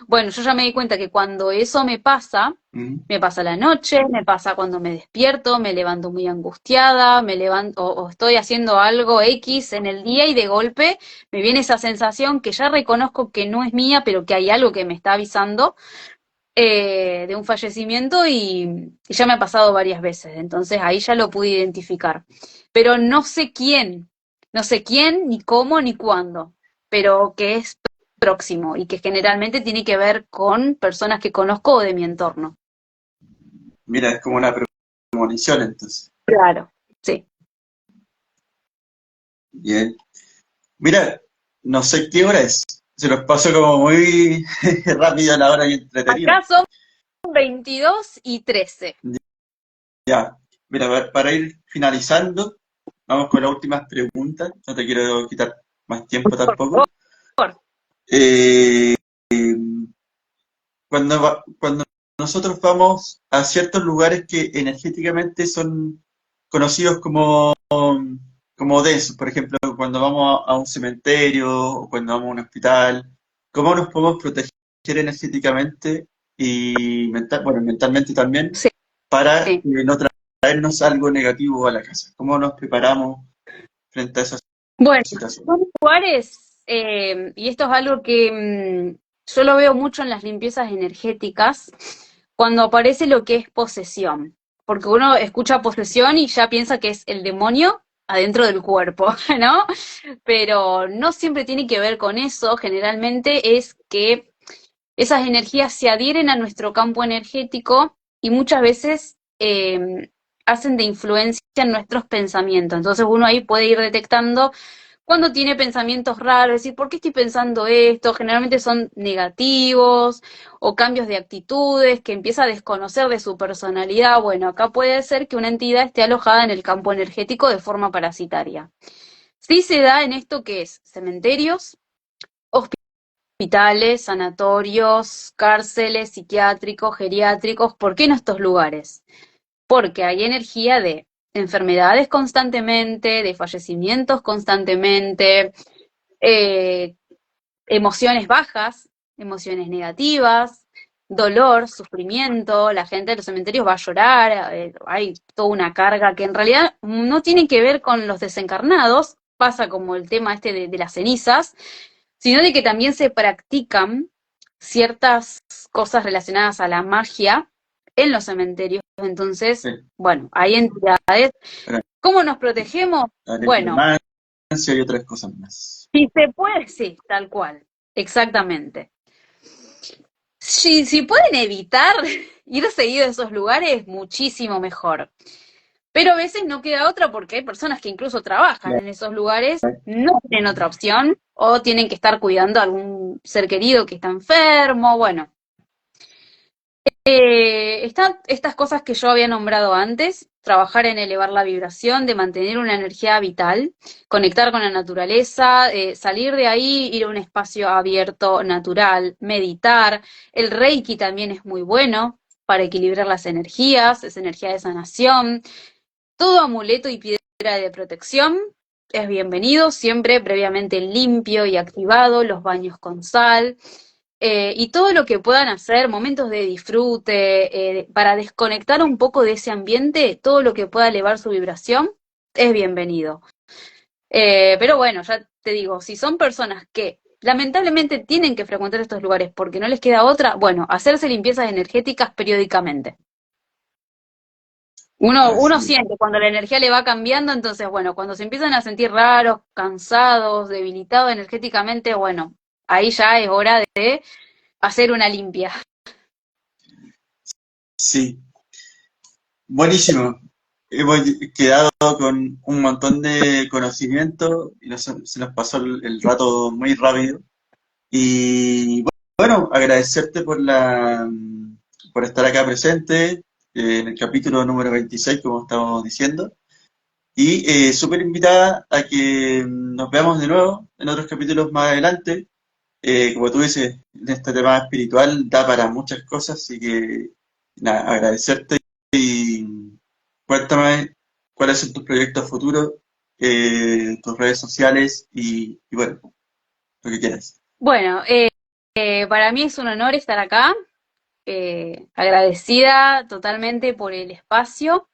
Bueno, yo ya me di cuenta que cuando eso mm, me pasa a la noche, me pasa cuando me despierto, me levanto muy angustiada, me levanto o estoy haciendo algo X en el día y de golpe me viene esa sensación que ya reconozco que no es mía, pero que hay algo que me está avisando de un fallecimiento y ya me ha pasado varias veces. Entonces ahí ya lo pude identificar. Pero no sé quién, ni cómo, ni cuándo, pero que es próximo y que generalmente tiene que ver con personas que conozco o de mi entorno. mira, es como una premonición entonces. Claro, sí. Bien. Mira, no sé qué hora es. Se nos pasó como muy rápido la hora y entretenido. Acá son 22:13. Ya, mira, para ir finalizando, vamos con las últimas preguntas. No te quiero quitar más tiempo Por favor. tampoco. Eh, cuando nosotros vamos a ciertos lugares que energéticamente son conocidos como densos, por ejemplo, cuando vamos a un cementerio o cuando vamos a un hospital, ¿cómo nos podemos proteger energéticamente y mentalmente también Sí. para no traernos algo negativo a la casa? ¿Cómo nos preparamos frente a esas Bueno, situaciones? son lugares, y esto es algo que yo lo veo mucho en las limpiezas energéticas, cuando aparece lo que es posesión, porque uno escucha posesión y ya piensa que es el demonio adentro del cuerpo, ¿no? Pero no siempre tiene que ver con eso, generalmente es que esas energías se adhieren a nuestro campo energético y muchas veces hacen de influencia en nuestros pensamientos. Entonces uno ahí puede ir detectando cuando tiene pensamientos raros, decir, ¿por qué estoy pensando esto? Generalmente son negativos o cambios de actitudes que empieza a desconocer de su personalidad. Bueno, acá puede ser que una entidad esté alojada en el campo energético de forma parasitaria. Sí se da en esto que es cementerios, hospitales, sanatorios, cárceles, psiquiátricos, geriátricos. ¿Por qué en estos lugares? Porque hay energía de enfermedades constantemente, de fallecimientos constantemente, eh, emociones bajas, emociones negativas, dolor, sufrimiento. La gente de los cementerios va a llorar, hay toda una carga que en realidad no tiene que ver con los desencarnados, pasa como el tema este de las cenizas, sino de que también se practican ciertas cosas relacionadas a la magia en los cementerios. Entonces, Sí, bueno, hay entidades. para ¿Cómo nos protegemos? la Bueno, necromancia y otras cosas más. si se puede, sí, tal cual, exactamente. Si pueden evitar ir seguido a esos lugares, muchísimo mejor. Pero a veces no queda otra porque hay personas que incluso trabajan en esos lugares, no tienen otra opción o tienen que estar cuidando a algún ser querido que está enfermo. Bueno, están estas cosas que yo había nombrado antes: trabajar en elevar la vibración, de mantener una energía vital, conectar con la naturaleza, salir de ahí, ir a un espacio abierto, natural, meditar. El Reiki también es muy bueno para equilibrar las energías, es energía de sanación. Todo amuleto y piedra de protección es bienvenido, siempre previamente limpio y activado, los baños con sal. Y todo lo que puedan hacer, momentos de disfrute, para desconectar un poco de ese ambiente, todo lo que pueda elevar su vibración, es bienvenido. Pero bueno, ya te digo, si son personas que lamentablemente tienen que frecuentar estos lugares porque no les queda otra, bueno, hacerse limpiezas energéticas periódicamente. Uno Así es. siente cuando la energía le va cambiando, entonces, bueno, cuando se empiezan a sentir raros, cansados, debilitados energéticamente, bueno, ahí ya es hora de hacer una limpia. Sí, buenísimo. Hemos quedado con un montón de conocimiento y se nos pasó el rato muy rápido. Y bueno, agradecerte por estar acá presente en el capítulo número 26, como estamos diciendo. Y súper invitada a que nos veamos de nuevo en otros capítulos más adelante. Como tú dices, en este tema espiritual da para muchas cosas, así que nada, agradecerte y cuéntame cuáles son tus proyectos futuros, tus redes sociales y bueno, lo que quieras. Bueno, para mí es un honor estar acá, agradecida totalmente por el espacio,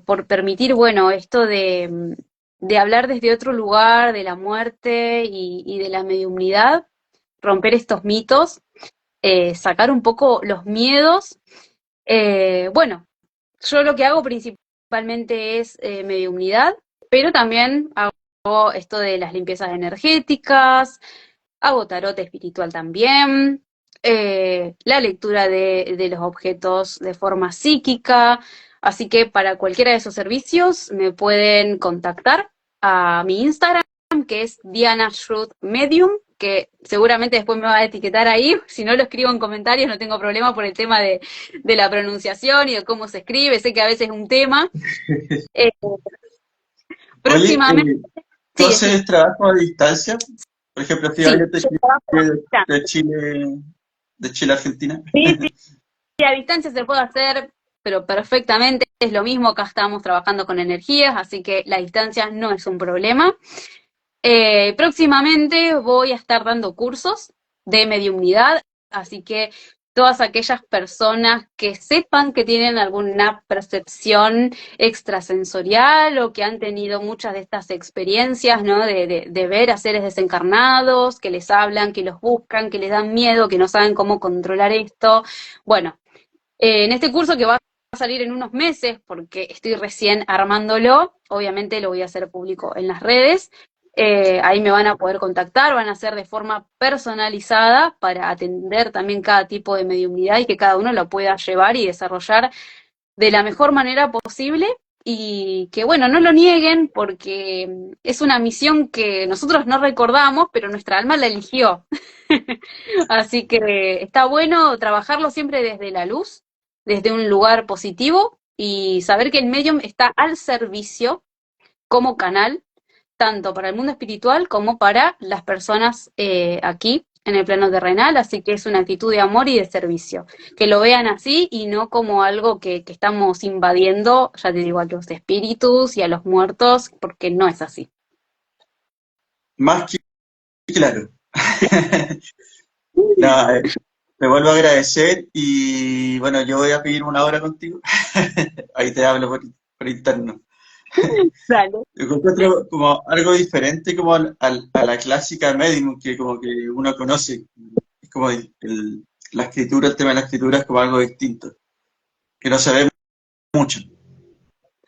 por permitir, bueno, esto de hablar desde otro lugar, de la muerte y de la mediumnidad, romper estos mitos, sacar un poco los miedos. Bueno, yo lo que hago principalmente es mediumnidad, pero también hago esto de las limpiezas energéticas, hago tarot espiritual también, la lectura de los objetos de forma psíquica. Así que para cualquiera de esos servicios me pueden contactar a mi Instagram, que es Diana Schroth Medium, que seguramente después me va a etiquetar ahí. Si no, lo escribo en comentarios, no tengo problema por el tema de la pronunciación y de cómo se escribe. Sé que a veces es un tema. Eh, Oye, próximamente, ¿tú sí, decime. haces trabajo a distancia? Por ejemplo, si Sí, alguien te yo escribe trabajo a de distancia. Chile, de Chile a Argentina. Sí, sí, sí, a distancia se puede hacer, pero perfectamente. Es lo mismo, acá estamos trabajando con energías, así que la distancia no es un problema. Próximamente voy a estar dando cursos de mediumnidad, así que todas aquellas personas que sepan que tienen alguna percepción extrasensorial o que han tenido muchas de estas experiencias, ¿no? De ver a seres desencarnados, que les hablan, que los buscan, que les dan miedo, que no saben cómo controlar esto. Bueno, en este curso que va a salir en unos meses, porque estoy recién armándolo, obviamente lo voy a hacer público en las redes. Ahí me van a poder contactar, van a ser de forma personalizada para atender también cada tipo de mediumnidad y que cada uno lo pueda llevar y desarrollar de la mejor manera posible. Y que bueno, no lo nieguen porque es una misión que nosotros no recordamos, pero nuestra alma la eligió. Así que está bueno trabajarlo siempre desde la luz, desde un lugar positivo y saber que el medium está al servicio como canal tanto para el mundo espiritual como para las personas aquí en el plano terrenal, así que es una actitud de amor y de servicio. Que lo vean así y no como algo que estamos invadiendo, ya te digo, a los espíritus y a los muertos, porque no es así. Más que claro. No, te vuelvo a agradecer y bueno, yo voy a pedir una hora contigo. Ahí te hablo por interno. Dale. Yo encuentro como algo diferente como a la clásica Medium que como que uno conoce. Es como la escritura, el tema de la escritura es como algo distinto, que no se ve mucho.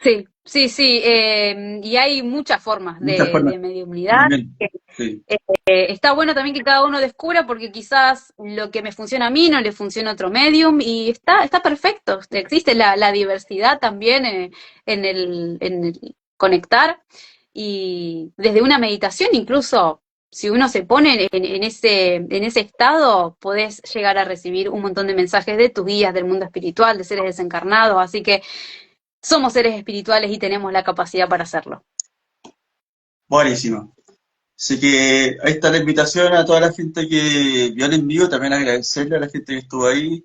Sí, sí, sí, y hay muchas formas Muchas formas de mediumnidad. también. Sí, Está bueno también que cada uno descubra porque quizás lo que me funciona a mí no le funciona a otro medium y está perfecto. Existe la diversidad también en el conectar y desde una meditación incluso si uno se pone en ese estado podés llegar a recibir un montón de mensajes de tus guías, del mundo espiritual, de seres desencarnados, así que somos seres espirituales y tenemos la capacidad para hacerlo. buenísimo. Así que ahí está la invitación a toda la gente que vio el envío, también agradecerle a la gente que estuvo ahí.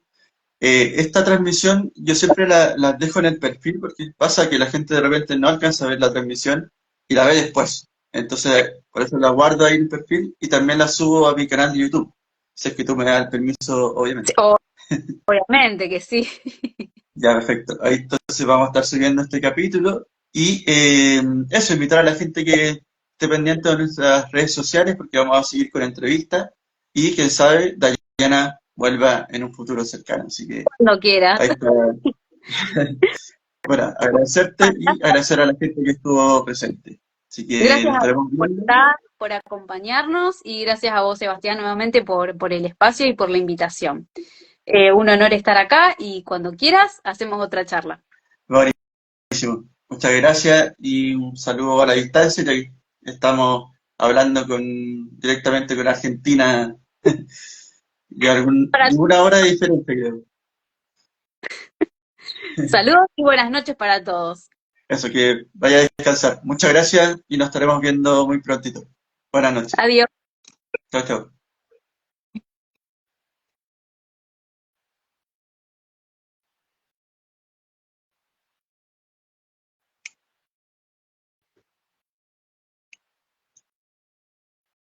Esta transmisión yo siempre la dejo en el perfil porque pasa que la gente de repente no alcanza a ver la transmisión y la ve después. Entonces, por eso la guardo ahí en el perfil y también la subo a mi canal de YouTube. Si es que tú me das el permiso, Sí, obviamente. obviamente que sí. Ya, perfecto. Ahí entonces vamos a estar subiendo este capítulo. Y eso, invitar a la gente que esté pendiente de nuestras redes sociales porque vamos a seguir con entrevistas. Y quién sabe, Dayana vuelva en un futuro cercano. Así que Cuando quieras. ahí está. Bueno, agradecerte y agradecer a la gente que estuvo presente. Así que Gracias nos a vos estaremos por viendo. estar, por acompañarnos y gracias a vos, Sebastián, nuevamente por el espacio y por la invitación. Un honor estar acá y cuando quieras hacemos otra charla. Buenísimo. Muchas gracias y un saludo a la distancia. Ya que estamos hablando directamente con Argentina de Para de una hora de diferencia, creo. Saludos y buenas noches para todos. Eso, que vaya a descansar. Muchas gracias y nos estaremos viendo muy prontito. Buenas noches. Adiós. Chao, chao.